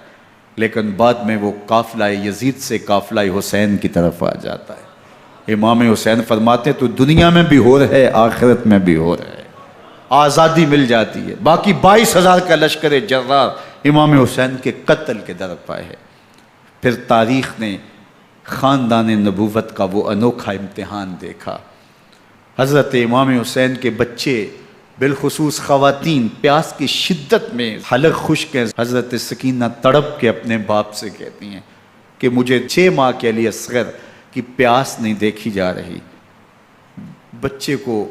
لیکن بعد میں وہ قافلہ یزید سے قافلہ حسین کی طرف آ جاتا ہے۔ امام حسین فرماتے ہیں تو دنیا میں بھی ہور ہے، آخرت میں بھی ہور ہے، آزادی مل جاتی ہے۔ باقی 22,000 کا لشکر جرار امام حسین کے قتل کے در پہ ہے۔ پھر تاریخ نے خاندان نبوت کا وہ انوکھا امتحان دیکھا۔ حضرت امام حسین کے بچے بالخصوص خواتین پیاس کی شدت میں حلق خشک ہیں۔ حضرت سکینہ تڑپ کے اپنے باپ سے کہتی ہیں کہ مجھے 6 ماہ کے علی اصغر کی پیاس نہیں دیکھی جا رہی۔ بچے کو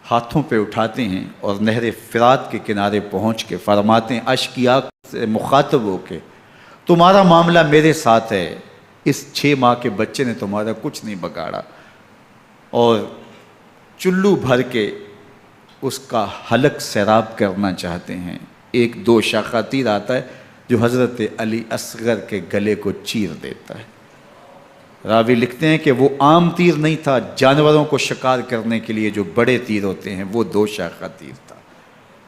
ہاتھوں پہ اٹھاتے ہیں اور نہر فرات کے کنارے پہنچ کے فرماتے ہیں اشقیاء سے مخاطب ہو کے تمہارا معاملہ میرے ساتھ ہے، اس 6 ماہ کے بچے نے تمہارا کچھ نہیں بگاڑا، اور چلو بھر کے اس کا حلق سیراب کرنا چاہتے ہیں۔ ایک 2 شاخہ تیر آتا ہے جو حضرت علی اصغر کے گلے کو چیر دیتا ہے۔ راوی لکھتے ہیں کہ وہ عام تیر نہیں تھا، جانوروں کو شکار کرنے کے لیے جو بڑے تیر ہوتے ہیں وہ 2 شاخہ تیر تھا۔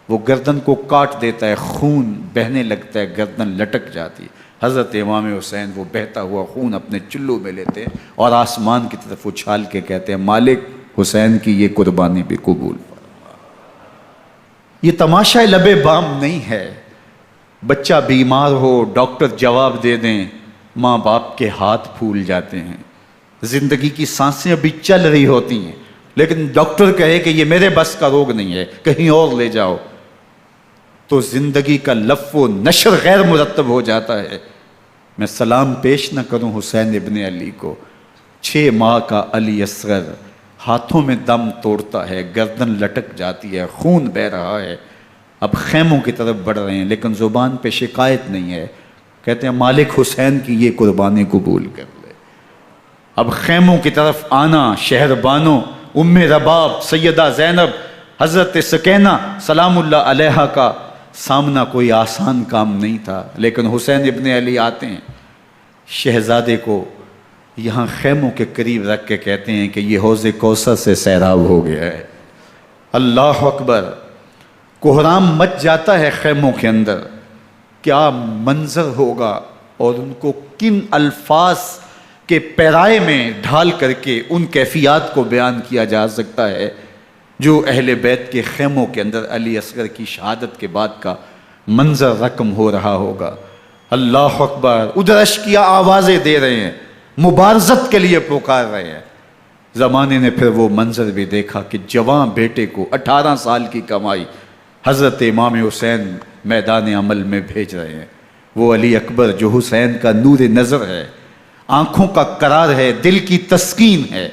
وہ گردن کو کاٹ دیتا ہے، خون بہنے لگتا ہے، گردن لٹک جاتی ہے۔ حضرت امام حسین وہ بہتا ہوا خون اپنے چلو میں لیتے ہیں اور آسمان کی طرف اچھال کے کہتے ہیں مالک حسین کی یہ قربانی بھی قبول فرما۔ یہ تماشا لب بام نہیں ہے، بچہ بیمار ہو ڈاکٹر جواب دے دیں، ماں باپ کے ہاتھ پھول جاتے ہیں، زندگی کی سانسیں ابھی چل رہی ہوتی ہیں، لیکن ڈاکٹر کہے کہ یہ میرے بس کا روگ نہیں ہے، کہیں اور لے جاؤ، تو زندگی کا لف و نشر غیر مرتب ہو جاتا ہے۔ میں سلام پیش نہ کروں حسین ابن علی کو، 6 ماہ کا علی اصغر ہاتھوں میں دم توڑتا ہے، گردن لٹک جاتی ہے، خون بہہ رہا ہے، اب خیموں کی طرف بڑھ رہے ہیں، لیکن زبان پہ شکایت نہیں ہے، کہتے ہیں مالک حسین کی یہ قربانی قبول کر لے۔ اب خیموں کی طرف آنا، شہر بانوں ام رباب سیدہ زینب حضرت سکینہ سلام اللہ علیہا کا سامنا کوئی آسان کام نہیں تھا، لیکن حسین ابن علی آتے ہیں، شہزادے کو یہاں خیموں کے قریب رکھ کے کہتے ہیں کہ یہ حوض کوثر سے سیراب ہو گیا ہے۔ اللہ اکبر، کوہرام مچ جاتا ہے خیموں کے اندر، کیا منظر ہوگا اور ان کو کن الفاظ کے پیرائے میں ڈھال کر کے ان کیفیات کو بیان کیا جا سکتا ہے جو اہل بیت کے خیموں کے اندر علی اصغر کی شہادت کے بعد کا منظر رقم ہو رہا ہوگا۔ اللہ اکبر، ادھر عشقیہ آوازیں دے رہے ہیں، مبارزت کے لیے پکار رہے ہیں۔ زمانے نے پھر وہ منظر بھی دیکھا کہ جوان بیٹے کو 18 سال کی کمائی حضرت امام حسین میدان عمل میں بھیج رہے ہیں۔ وہ علی اکبر جو حسین کا نور نظر ہے، آنکھوں کا قرار ہے، دل کی تسکین ہے۔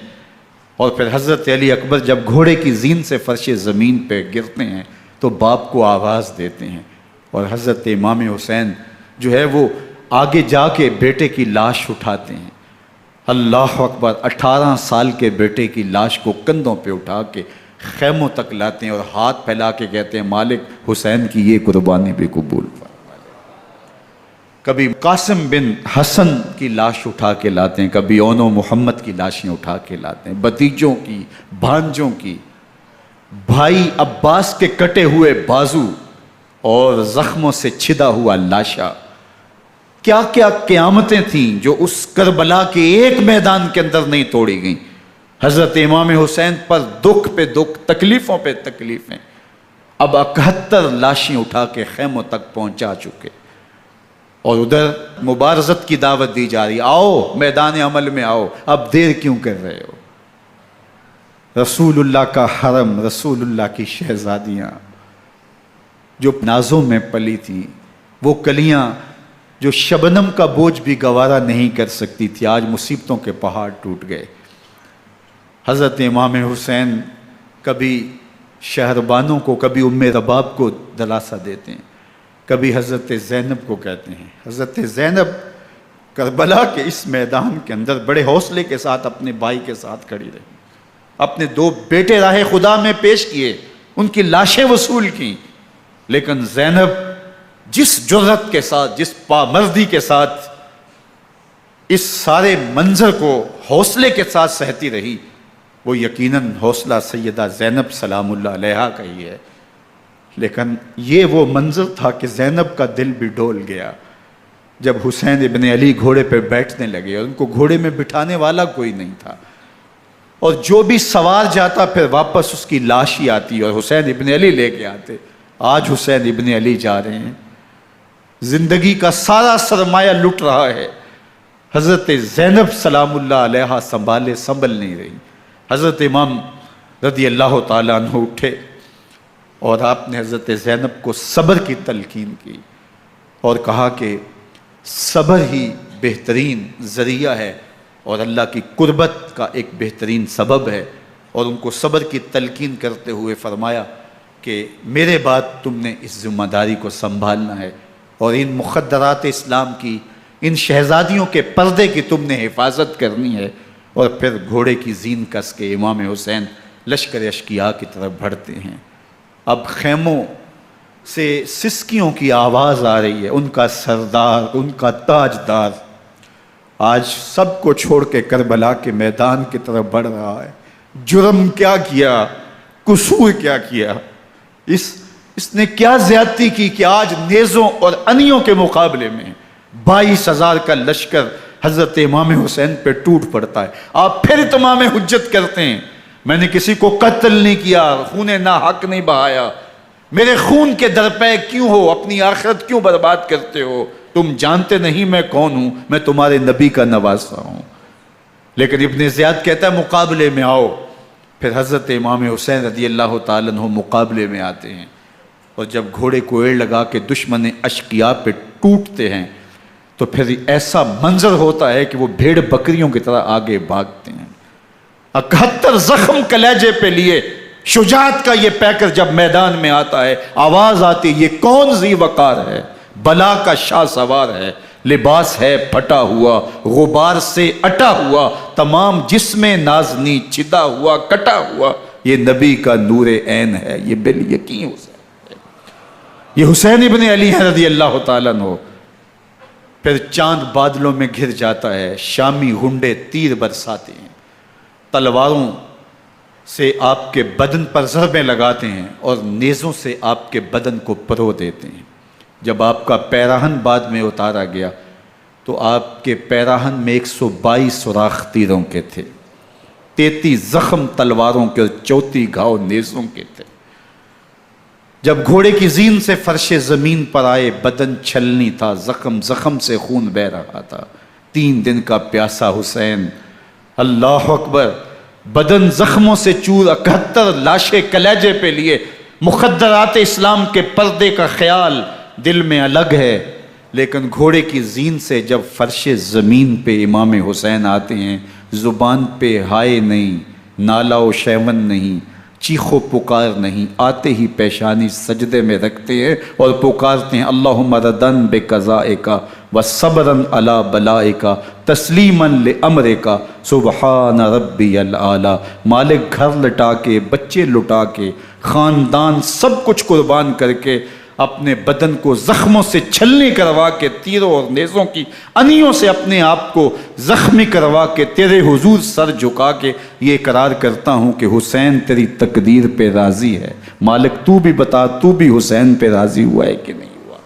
اور پھر حضرت علی اکبر جب گھوڑے کی زین سے فرش زمین پہ گرتے ہیں تو باپ کو آواز دیتے ہیں، اور حضرت امام حسین جو ہے وہ آگے جا کے بیٹے کی لاش اٹھاتے ہیں۔ اللہ اکبر، 18 سال کے بیٹے کی لاش کو کندھوں پہ اٹھا کے خیموں تک لاتے ہیں اور ہاتھ پھیلا کے کہتے ہیں مالک حسین کی یہ قربانی بھی قبول فرما۔ کبھی قاسم بن حسن کی لاش اٹھا کے لاتے ہیں، کبھی اون و محمد کی لاشیں اٹھا کے لاتے ہیں، بتیجوں کی، بھانجوں کی، بھائی عباس کے کٹے ہوئے بازو اور زخموں سے چھدا ہوا لاشا۔ کیا کیا قیامتیں تھیں جو اس کربلا کے ایک میدان کے اندر نہیں توڑی گئیں۔ حضرت امام حسین پر دکھ پہ دکھ، تکلیفوں پہ تکلیفیں، اب 71 لاشیں اٹھا کے خیموں تک پہنچا چکے، اور ادھر مبارزت کی دعوت دی جا رہی، آؤ میدان عمل میں آؤ، اب دیر کیوں کر رہے ہو۔ رسول اللہ کا حرم، رسول اللہ کی شہزادیاں جو نازوں میں پلی تھیں، وہ کلیاں جو شبنم کا بوجھ بھی گوارا نہیں کر سکتی تھی، آج مصیبتوں کے پہاڑ ٹوٹ گئے۔ حضرت امام حسین کبھی شہربانوں کو، کبھی ام رباب کو دلاسا دیتے ہیں، کبھی حضرت زینب کو کہتے ہیں۔ حضرت زینب کربلا کے اس میدان کے اندر بڑے حوصلے کے ساتھ اپنے بھائی کے ساتھ کھڑی رہی، اپنے 2 بیٹے راہ خدا میں پیش کیے، ان کی لاشیں وصول کیں، لیکن زینب جس جرأت کے ساتھ، جس پامردی کے ساتھ اس سارے منظر کو حوصلے کے ساتھ سہتی رہی، وہ یقیناً حوصلہ سیدہ زینب سلام اللہ علیہا کا ہی ہے۔ لیکن یہ وہ منظر تھا کہ زینب کا دل بھی ڈول گیا جب حسین ابن علی گھوڑے پہ بیٹھنے لگے، اور ان کو گھوڑے میں بٹھانے والا کوئی نہیں تھا، اور جو بھی سوار جاتا پھر واپس اس کی لاش ہی آتی اور حسین ابن علی لے کے آتے۔ آج حسین ابن علی جا رہے ہیں، زندگی کا سارا سرمایہ لٹ رہا ہے، حضرت زینب سلام اللہ علیہا سنبھل نہیں رہی۔ حضرت امام رضی اللہ تعالیٰ عنہ اٹھے اور آپ نے حضرت زینب کو صبر کی تلقین کی اور کہا کہ صبر ہی بہترین ذریعہ ہے اور اللہ کی قربت کا ایک بہترین سبب ہے، اور ان کو صبر کی تلقین کرتے ہوئے فرمایا کہ میرے بعد تم نے اس ذمہ داری کو سنبھالنا ہے، اور ان مخدرات اسلام کی، ان شہزادیوں کے پردے کی تم نے حفاظت کرنی ہے۔ اور پھر گھوڑے کی زین کس کے امام حسین لشکر اشقیاء کی طرف بڑھتے ہیں۔ اب خیموں سے سسکیوں کی آواز آ رہی ہے، ان کا سردار، ان کا تاجدار آج سب کو چھوڑ کے کربلا کے میدان کی طرف بڑھ رہا ہے۔ جرم کیا کیا، قصور کیا کیا، اس نے کیا زیادتی کی کہ آج نیزوں اور انیوں کے مقابلے میں 22,000 کا لشکر حضرت امام حسین پہ ٹوٹ پڑتا ہے۔ آپ پھر اتمام حجت کرتے ہیں، میں نے کسی کو قتل نہیں کیا، خون ناحق نہیں بہایا، میرے خون کے درپے کیوں ہو، اپنی آخرت کیوں برباد کرتے ہو، تم جانتے نہیں میں کون ہوں، میں تمہارے نبی کا نواسا ہوں۔ لیکن ابن زیاد کہتا ہے مقابلے میں آؤ۔ پھر حضرت امام حسین رضی اللہ تعالیٰ عنہ مقابلے میں آتے ہیں، اور جب گھوڑے کو ایڑ لگا کے دشمن اشقیاء پہ ٹوٹتے ہیں تو پھر ایسا منظر ہوتا ہے کہ وہ بھیڑ بکریوں کی طرح آگے بھاگتے ہیں۔ 71 زخم کلیجے پہ لیے شجاعت کا یہ پیکر جب میدان میں آتا ہے، آواز آتی، یہ کون ذی وقار ہے، بلا کا شاہ سوار ہے، لباس ہے پھٹا ہوا غبار سے اٹا ہوا، تمام جسم نازنی چھدا ہوا کٹا ہوا، یہ نبی کا نور عین ہے، یہ بالیقین حسین ہے، یہ حسین ابن علی ہے رضی اللہ تعالیٰ عنہ۔ پھر چاند بادلوں میں گھر جاتا ہے، شامی غنڈے تیر برساتے ہیں، تلواروں سے آپ کے بدن پر ضربیں لگاتے ہیں اور نیزوں سے آپ کے بدن کو پرو دیتے ہیں۔ جب آپ کا پیراہن بعد میں اتارا گیا تو آپ کے پیراہن میں 122 سوراخ تیروں کے تھے، 33 زخم تلواروں کے اور 34 گھاؤ نیزوں کے تھے۔ جب گھوڑے کی زین سے فرش زمین پر آئے، بدن چھلنی تھا، زخم زخم سے خون بہہ رہا تھا، 3 دن کا پیاسا حسین، اللہ اکبر، بدن زخموں سے چور، 71 لاشیں کلیجے پہ لیے، مخدرات اسلام کے پردے کا خیال دل میں الگ ہے، لیکن گھوڑے کی زین سے جب فرش زمین پہ امام حسین آتے ہیں، زبان پہ ہائے نہیں، نالا و شیون نہیں، چیخ و پکار نہیں، آتے ہی پیشانی سجدے میں رکھتے ہیں اور پکارتے ہیں اللہم ردن بقضائک وصبرن علی بلائک تسلیما لامرک سبحان ربی الاعلی۔ مالک گھر لٹا کے، بچے لٹا کے، خاندان سب کچھ قربان کر کے، اپنے بدن کو زخموں سے چھلنی کروا کے، تیروں اور نیزوں کی انیوں سے اپنے آپ کو زخمی کروا کے، تیرے حضور سر جھکا کے یہ اقرار کرتا ہوں کہ حسین تیری تقدیر پہ راضی ہے، مالک تو بھی بتا، تو بھی حسین پہ راضی ہوا ہے کہ نہیں ہوا۔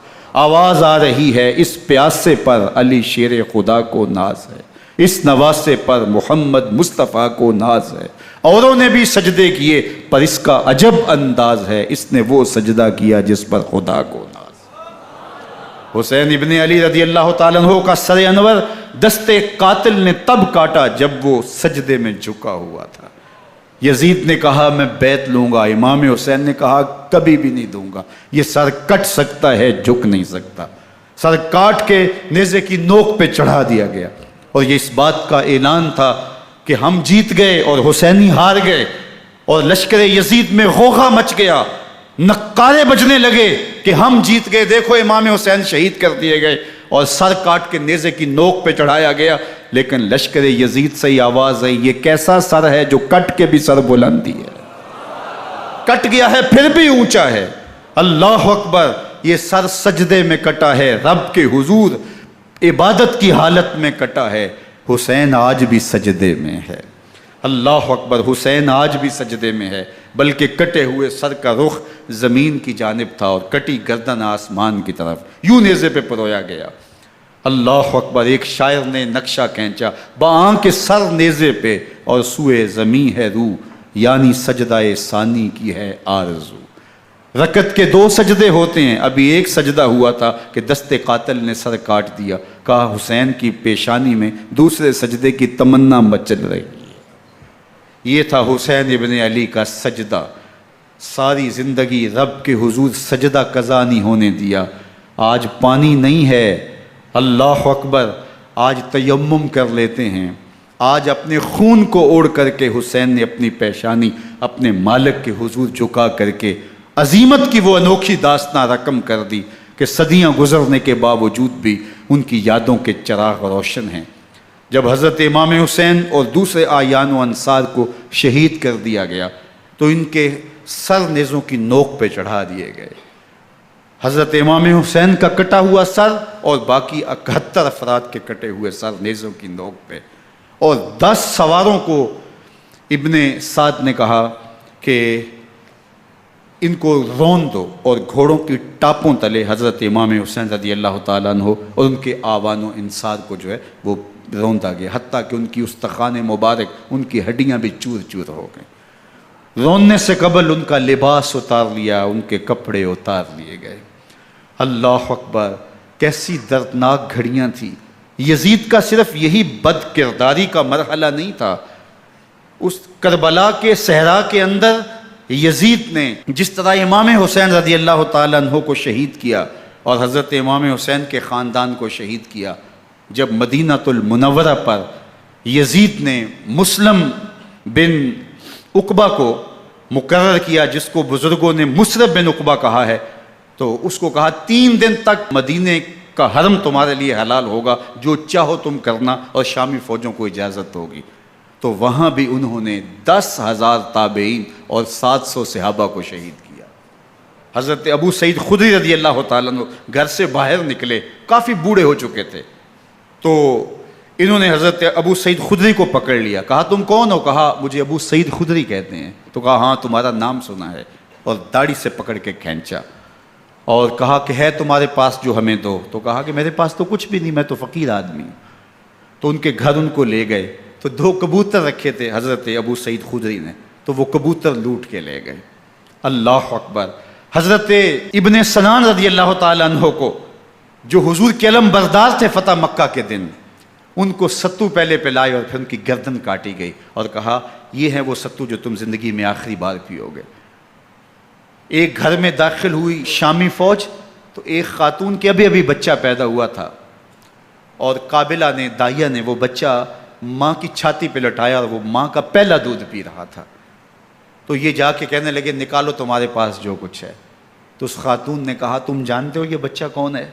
آواز آ رہی ہے، اس پیاسے پر علی شیر خدا کو ناز ہے، اس نواسے پر محمد مصطفیٰ کو ناز ہے، اوروں نے بھی سجدے کیے پر اس کا عجب انداز ہے، اس نے وہ سجدہ کیا جس پر خدا کو ناز۔ حسین ابن علی رضی اللہ تعالیٰ عنہ کا سر انور دستے قاتل نے تب کاٹا جب وہ سجدے میں جھکا ہوا تھا۔ یزید نے کہا میں بیعت لوں گا، امام حسین نے کہا کبھی بھی نہیں دوں گا، یہ سر کٹ سکتا ہے جھک نہیں سکتا۔ سر کاٹ کے نیزے کی نوک پہ چڑھا دیا گیا اور یہ اس بات کا اعلان تھا کہ ہم جیت گئے اور حسینی ہار گئے، اور لشکر یزید میں غوغا مچ گیا، نقارے بجنے لگے کہ ہم جیت گئے، دیکھو امام حسین شہید کر دیے گئے، اور سر کاٹ کے نیزے کی نوک پہ چڑھایا گیا۔ لیکن لشکر یزید سے ہی آواز آئی یہ کیسا سر ہے جو کٹ کے بھی سر بلندی ہے، کٹ گیا ہے پھر بھی اونچا ہے، اللہ اکبر، یہ سر سجدے میں کٹا ہے، رب کے حضور عبادت کی حالت میں کٹا ہے۔ حسین آج بھی سجدے میں ہے، اللہ اکبر، حسین آج بھی سجدے میں ہے، بلکہ کٹے ہوئے سر کا رخ زمین کی جانب تھا اور کٹی گردن آسمان کی طرف، یوں نیزے پہ پرویا گیا۔ اللہ اکبر، ایک شاعر نے نقشہ کھینچا، بآنکھ سر نیزے پہ اور سوئے زمین ہے روح، یعنی سجدہ ثانی کی ہے آرزو۔ رکعت کے 2 سجدے ہوتے ہیں، ابھی ایک سجدہ ہوا تھا کہ دست قاتل نے سر کاٹ دیا، کہا حسین کی پیشانی میں دوسرے سجدے کی تمنا مچل رہی ہے۔ یہ تھا حسین ابن علی کا سجدہ، ساری زندگی رب کے حضور سجدہ قضا نہیں ہونے دیا۔ آج پانی نہیں ہے، اللہ اکبر، آج تیمم کر لیتے ہیں، آج اپنے خون کو اوڑھ کر کے حسین نے اپنی پیشانی اپنے مالک کے حضور جھکا کر کے عظیمت کی وہ انوکھی داستان رقم کر دی کہ صدیاں گزرنے کے باوجود بھی ان کی یادوں کے چراغ روشن ہیں۔ جب حضرت امام حسین اور دوسرے اعیان و انصار کو شہید کر دیا گیا تو ان کے سر نیزوں کی نوک پہ چڑھا دیے گئے۔ حضرت امام حسین کا کٹا ہوا سر اور باقی 71 افراد کے کٹے ہوئے سر نیزوں کی نوک پہ، اور 10 سواروں کو ابن سعد نے کہا کہ ان کو رون دو، اور گھوڑوں کی ٹاپوں تلے حضرت امام حسین رضی اللہ تعالیٰ عنہ اور ان کے آوان و انصار کو جو ہے وہ روندا گیا، حتیٰ کہ ان کی استخوان مبارک، ان کی ہڈیاں بھی چور چور ہو گئیں۔ روننے سے قبل ان کا لباس اتار لیا، ان کے کپڑے اتار لیے گئے۔ اللہ اکبر، کیسی دردناک گھڑیاں تھیں۔ یزید کا صرف یہی بد کرداری کا مرحلہ نہیں تھا، اس کربلا کے صحرا کے اندر یزید نے جس طرح امام حسین رضی اللہ تعالیٰ عنہ کو شہید کیا اور حضرت امام حسین کے خاندان کو شہید کیا، جب مدینہ المنورہ پر یزید نے مسلم بن عقبہ کو مقرر کیا، جس کو بزرگوں نے مصرب بن عقبہ کہا ہے، تو اس کو کہا 3 دن تک مدینے کا حرم تمہارے لیے حلال ہوگا، جو چاہو تم کرنا، اور شامی فوجوں کو اجازت ہوگی۔ تو وہاں بھی انہوں نے 10,000 تابعین اور 700 صحابہ کو شہید کیا۔ حضرت ابو سعید خدری رضی اللہ تعالیٰ عنہ گھر سے باہر نکلے، کافی بوڑھے ہو چکے تھے، تو انہوں نے حضرت ابو سعید خدری کو پکڑ لیا، کہا تم کون ہو؟ کہا مجھے ابو سعید خدری کہتے ہیں۔ تو کہا ہاں تمہارا نام سنا ہے، اور داڑھی سے پکڑ کے کھینچا اور کہا کہ ہے تمہارے پاس جو ہمیں دو؟ تو کہا کہ میرے پاس تو کچھ بھی نہیں، میں تو فقیر آدمی ہوں۔ تو ان کے گھر ان کو لے گئے، تو 2 کبوتر رکھے تھے حضرت ابو سعید خدری نے، تو وہ کبوتر لوٹ کے لے گئے۔ اللہ اکبر۔ حضرت ابن سنان رضی اللہ تعالیٰ عنہ کو، جو حضور کے علم بردار تھے فتح مکہ کے دن، ان کو ستو پہلے پلائے اور پھر ان کی گردن کاٹی گئی، اور کہا یہ ہے وہ ستو جو تم زندگی میں آخری بار پیو گے۔ ایک گھر میں داخل ہوئی شامی فوج، تو ایک خاتون کے ابھی ابھی بچہ پیدا ہوا تھا، اور قابلہ نے، دائیا نے، وہ بچہ ماں کی چھاتی پہ لٹایا، اور وہ ماں کا پہلا دودھ پی رہا تھا۔ تو یہ جا کے کہنے لگے نکالو تمہارے پاس جو کچھ ہے۔ تو اس خاتون نے کہا تم جانتے ہو یہ بچہ کون ہے؟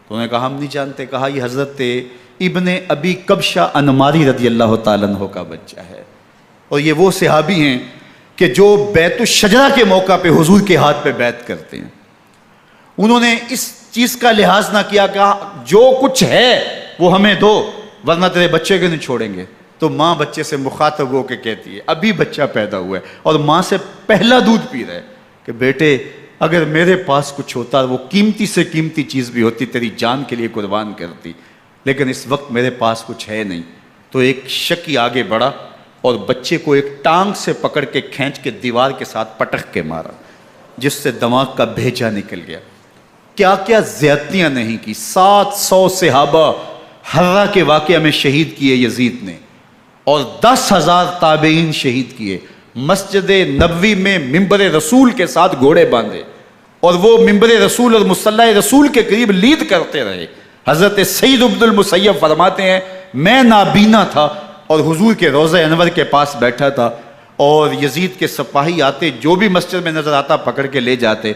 تو انہوں نے کہا ہم نہیں جانتے۔ کہا یہ حضرت ابن ابی کبشہ انماری رضی اللہ تعالیٰ عنہ کا بچہ ہے، اور یہ وہ صحابی ہیں کہ جو بیت الشجرہ کے موقع پہ حضور کے ہاتھ پہ بیعت کرتے ہیں۔ انہوں نے اس چیز کا لحاظ نہ کیا کہ جو کچھ ہے وہ ہمیں دو، ورنہ تیرے بچے کو نہیں چھوڑیں گے۔ تو ماں بچے سے مخاطب ہو کے کہتی ہے، ابھی بچہ پیدا ہوا ہے اور ماں سے پہلا دودھ پی رہا ہے، کہ بیٹے اگر میرے پاس کچھ ہوتا، وہ قیمتی سے قیمتی چیز بھی ہوتی، تیری جان کے لیے قربان کرتی، لیکن اس وقت میرے پاس کچھ ہے نہیں۔ تو ایک شکی آگے بڑھا اور بچے کو ایک ٹانگ سے پکڑ کے کھینچ کے دیوار کے ساتھ پٹک کے مارا، جس سے دماغ کا بھیجا نکل گیا۔ کیا کیا زیادتیاں نہیں کی۔ 700 صحابہ حرہ کے واقعہ میں شہید کیے یزید نے، اور 10,000 تابعین شہید کیے۔ مسجد نبوی میں ممبر رسول کے ساتھ گھوڑے باندھے، اور وہ ممبر رسول اور مصلی رسول کے قریب لید کرتے رہے۔ حضرت سعید عبد المسیب فرماتے ہیں میں نابینا تھا اور حضور کے روضہ انور کے پاس بیٹھا تھا، اور یزید کے سپاہی آتے، جو بھی مسجد میں نظر آتا پکڑ کے لے جاتے،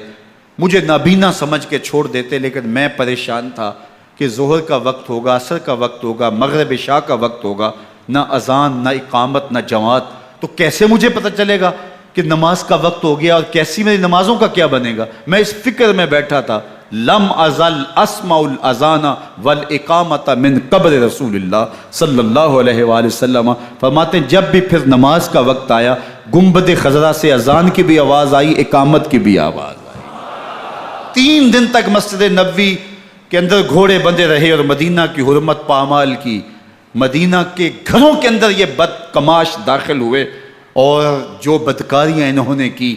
مجھے نابینا سمجھ کے چھوڑ دیتے، لیکن میں پریشان تھا کہ ظہر کا وقت ہوگا، عصر کا وقت ہوگا، مغرب عشاء کا وقت ہوگا، نہ اذان، نہ اقامت، نہ جماعت، تو کیسے مجھے پتہ چلے گا کہ نماز کا وقت ہو گیا، اور کیسی میری نمازوں کا کیا بنے گا؟ میں اس فکر میں بیٹھا تھا۔ لم ازل اسمع الاذان والاقامت من قبر رسول اللہ صلی اللہ علیہ وآلہ وسلم۔ فرماتے ہیں جب بھی پھر نماز کا وقت آیا، گنبد خضرا سے اذان کی بھی آواز آئی، اقامت کی بھی آواز آئی۔ 3 دن تک مسجد نبوی کے اندر گھوڑے بندے رہے، اور مدینہ کی حرمت پامال کی۔ مدینہ کے گھروں کے اندر یہ بدکماش داخل ہوئے، اور جو بدکاریاں انہوں نے کی،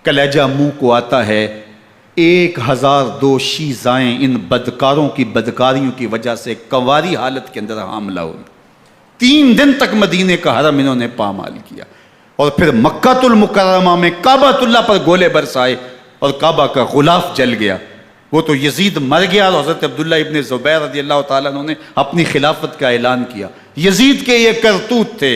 کلیجہ منہ کو آتا ہے۔ 1002 شیزائیں ان بدکاروں کی بدکاریوں کی وجہ سے کنواری حالت کے اندر حاملہ ہوئی۔ 3 دن تک مدینے کا حرم انہوں نے پامال کیا، اور پھر مکہ المکرمہ میں کعبہ اللہ پر گولے برسائے، اور کعبہ کا غلاف جل گیا۔ وہ تو یزید مر گیا، اور حضرت عبداللہ ابن زبیر رضی اللہ تعالیٰ عنہ نے اپنی خلافت کا اعلان کیا۔ یزید کے یہ کرتوت تھے،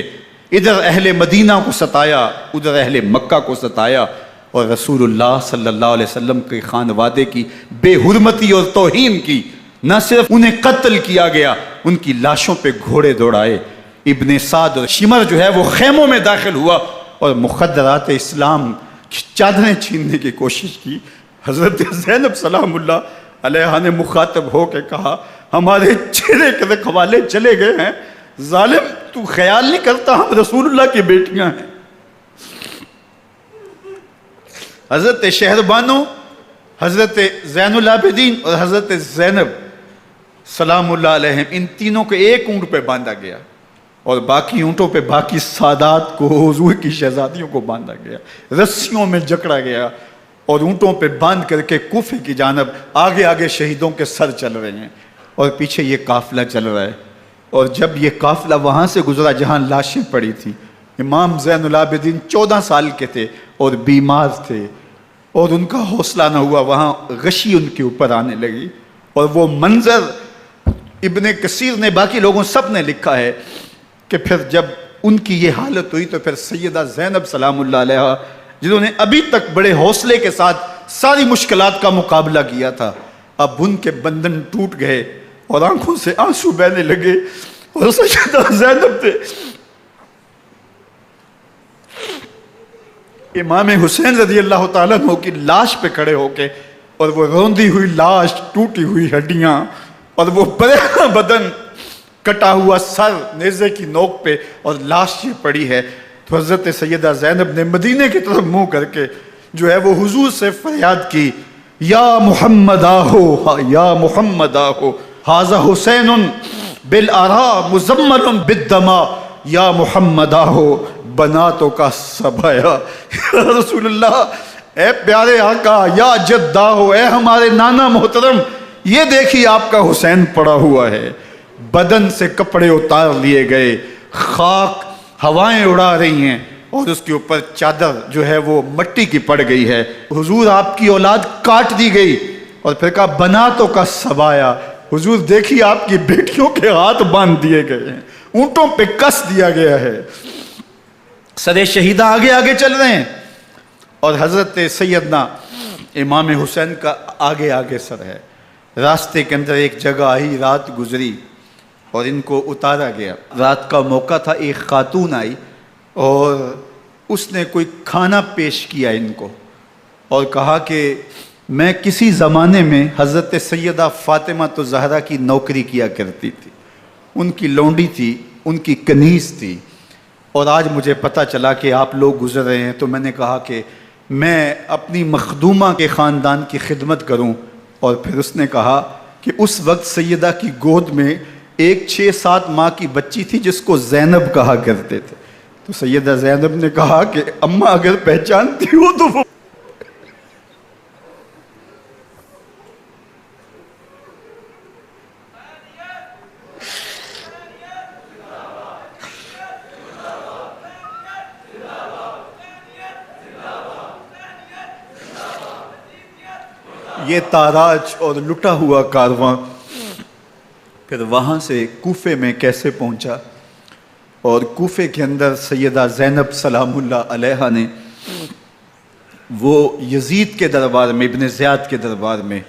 ادھر اہل مدینہ کو ستایا، ادھر اہل مکہ کو ستایا، اور رسول اللہ صلی اللہ علیہ وسلم کے خانوادے کی بے حرمتی اور توہین کی۔ نہ صرف انہیں قتل کیا گیا، ان کی لاشوں پہ گھوڑے دوڑائے۔ ابن سعد اور شمر جو ہے وہ خیموں میں داخل ہوا، اور مخدرات اسلام کی چادریں چھیننے کی کوشش کی۔ حضرت زینب سلام اللہ علیہ نے مخاطب ہو کے کہا ہمارے چہرے کے رکھوالے چلے گئے ہیں، ظالم تو خیال نہیں کرتا ہم رسول اللہ کی بیٹیاں ہیں۔ حضرت شہربانو، حضرت زین العابدین اور حضرت زینب سلام اللہ علیہم، ان تینوں کو ایک اونٹ پہ باندھا گیا، اور باقی اونٹوں پہ باقی سادات کو، حضور کی شہزادیوں کو باندھا گیا، رسیوں میں جکڑا گیا، اور اونٹوں پہ باندھ کر کے کوفے کی جانب آگے آگے شہیدوں کے سر چل رہے ہیں، اور پیچھے یہ قافلہ چل رہا ہے۔ اور جب یہ قافلہ وہاں سے گزرا جہاں لاشیں پڑی تھیں، امام زین العابدین 14 سال کے تھے اور بیمار تھے، اور ان کا حوصلہ نہ ہوا، وہاں غشی ان کے اوپر آنے لگی، اور وہ منظر ابن کثیر نے، باقی لوگوں سب نے لکھا ہے کہ پھر جب ان کی یہ حالت ہوئی تو پھر سیدہ زینب سلام اللہ علیہ، جنہوں نے ابھی تک بڑے حوصلے کے ساتھ ساری مشکلات کا مقابلہ کیا تھا، اب ان کے بندن ٹوٹ گئے اور آنکھوں سے آنسو بہنے لگے، اور سیدہ زینب تھے امام حسین رضی اللہ تعالیٰ عنہ کی لاش پہ کھڑے ہو کے، اور وہ روندی ہوئی لاش، ٹوٹی ہوئی ہڈیاں، اور وہ برینا بدن، کٹا ہوا سر نیزے کی نوک پہ، اور لاش یہ پڑی ہے۔ تو حضرت سیدہ زینب نے مدینے کی طرف منہ کر کے جو ہے وہ حضور سے فریاد کی، یا محمد آہو، یا محمد آہو، ھذا حسین بالآراء مزمل بالدماء، یا محمد آہو بناتوں کا سبایا۔ یا رسول اللہ، اے پیارے آقا، یا جد آہو، اے ہمارے نانا محترم، یہ دیکھیے آپ کا حسین پڑا ہوا ہے۔ بدن سے کپڑے اتار لیے گئے، خاک ہوائیں اڑا رہی ہیں، اور اس کے اوپر چادر جو ہے وہ مٹی کی پڑ گئی ہے۔ حضور آپ کی اولاد کاٹ دی گئی، اور پھر کہا بناتوں کا سبایا، حضور دیکھیے آپ کی بیٹیوں کے ہاتھ باندھ دیے گئے ہیں، اونٹوں پہ کس دیا گیا ہے، سر شہیدہ آگے آگے چل رہے ہیں، اور حضرت سیدنا امام حسین کا آگے آگے سر ہے۔ راستے کے اندر ایک جگہ آئی، رات گزری اور ان کو اتارا گیا۔ رات کا موقع تھا، ایک خاتون آئی اور اس نے کوئی کھانا پیش کیا ان کو، اور کہا کہ میں کسی زمانے میں حضرت سیدہ فاطمہ تو زہرا کی نوکری کیا کرتی تھی، ان کی لونڈی تھی، ان کی کنیز تھی، اور آج مجھے پتہ چلا کہ آپ لوگ گزر رہے ہیں، تو میں نے کہا کہ میں اپنی مخدومہ کے خاندان کی خدمت کروں۔ اور پھر اس نے کہا کہ اس وقت سیدہ کی گود میں ایک 6-7 ماہ کی بچی تھی جس کو زینب کہا کرتے تھے۔ تو سیدہ زینب نے کہا کہ اماں اگر پہچانتی ہو تو وہ یہ تاراج اور لٹا ہوا کارواں پھر وہاں سے کوفے میں کیسے پہنچا، اور کوفے کے اندر سیدہ زینب سلام اللہ علیہا نے وہ یزید کے دربار میں، ابن زیاد کے دربار میں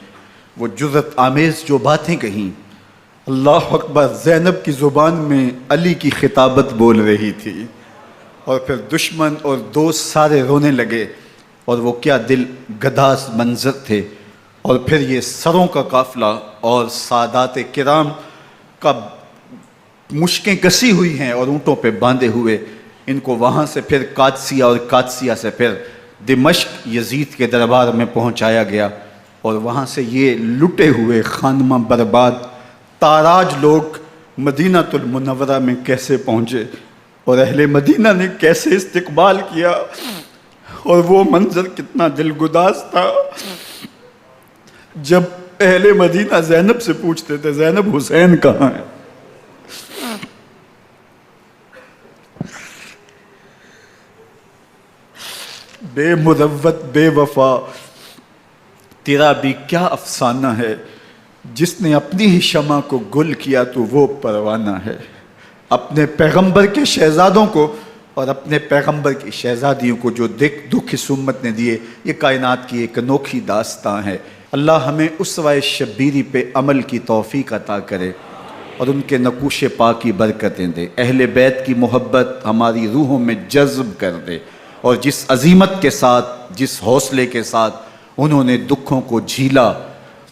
وہ جرأت آمیز جو باتیں کہیں، اللہ اکبر، زینب کی زبان میں علی کی خطابت بول رہی تھی، اور پھر دشمن اور دوست سارے رونے لگے، اور وہ کیا دل گداز منظر تھے۔ اور پھر یہ سروں کا قافلہ اور سادات کرام کا مشکیں کسی ہوئی ہیں اور اونٹوں پہ باندھے ہوئے، ان کو وہاں سے پھر قادسیہ، اور قادسیہ سے پھر دمشق یزید کے دربار میں پہنچایا گیا، اور وہاں سے یہ لٹے ہوئے خانمہ برباد تاراج لوگ مدینہ المنورہ میں کیسے پہنچے، اور اہل مدینہ نے کیسے استقبال کیا، اور وہ منظر کتنا دلگداز تھا جب اہل مدینہ زینب سے پوچھتے تھے زینب حسین کہاں ہے؟ بے مروت بے وفا تیرا بھی کیا افسانہ ہے، جس نے اپنی ہی شمع کو گل کیا تو وہ پروانہ ہے۔ اپنے پیغمبر کے شہزادوں کو اور اپنے پیغمبر کی شہزادیوں کو جو دکھ اس امت نے دیے، یہ کائنات کی ایک انوکھی داستان ہے۔ اللہ ہمیں اسوہ شبیری پہ عمل کی توفیق عطا کرے اور ان کے نقوش پاک کی برکتیں دے، اہل بیت کی محبت ہماری روحوں میں جذب کر دے، اور جس عظیمت کے ساتھ، جس حوصلے کے ساتھ انہوں نے دکھوں کو جھیلا،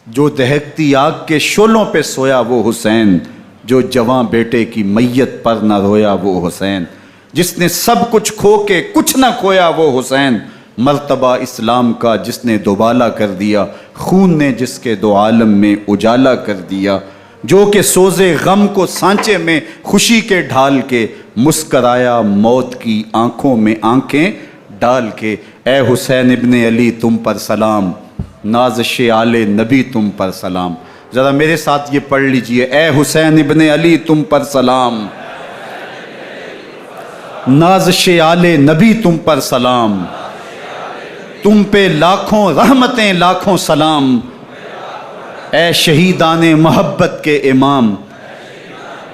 جو دہکتی آگ کے شعلوں پہ سویا وہ حسین، جو جواں بیٹے کی میت پر نہ رویا وہ حسین، جس نے سب کچھ کھو کے کچھ نہ کھویا وہ حسین، مرتبہ اسلام کا جس نے دوبالا کر دیا، خون نے جس کے دو عالم میں اجالا کر دیا، جو کہ سوزے غم کو سانچے میں خوشی کے ڈھال کے مسکرایا موت کی آنکھوں میں آنکھیں ڈال کے۔ اے حسین ابن علی تم پر سلام، نازش آل نبی تم پر سلام۔ ذرا میرے ساتھ یہ پڑھ لیجئے، اے حسین ابن علی تم پر سلام، نازش آل نبی تم پر سلام، تم پہ لاکھوں رحمتیں لاکھوں سلام، اے شہیدان محبت کے امام،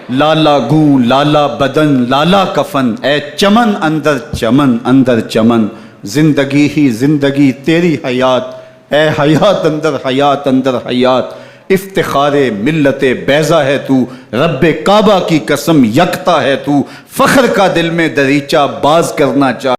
لالا گوں لالا بدن لالا کفن، اے چمن اندر چمن، زندگی ہی زندگی تیری حیات اے حیات اندر حیات اندر حیات، افتخار ملت بیضا ہے تو، رب کعبہ کی قسم یکتا ہے تو، فخر کا دل میں دریچہ باز کرنا چاہ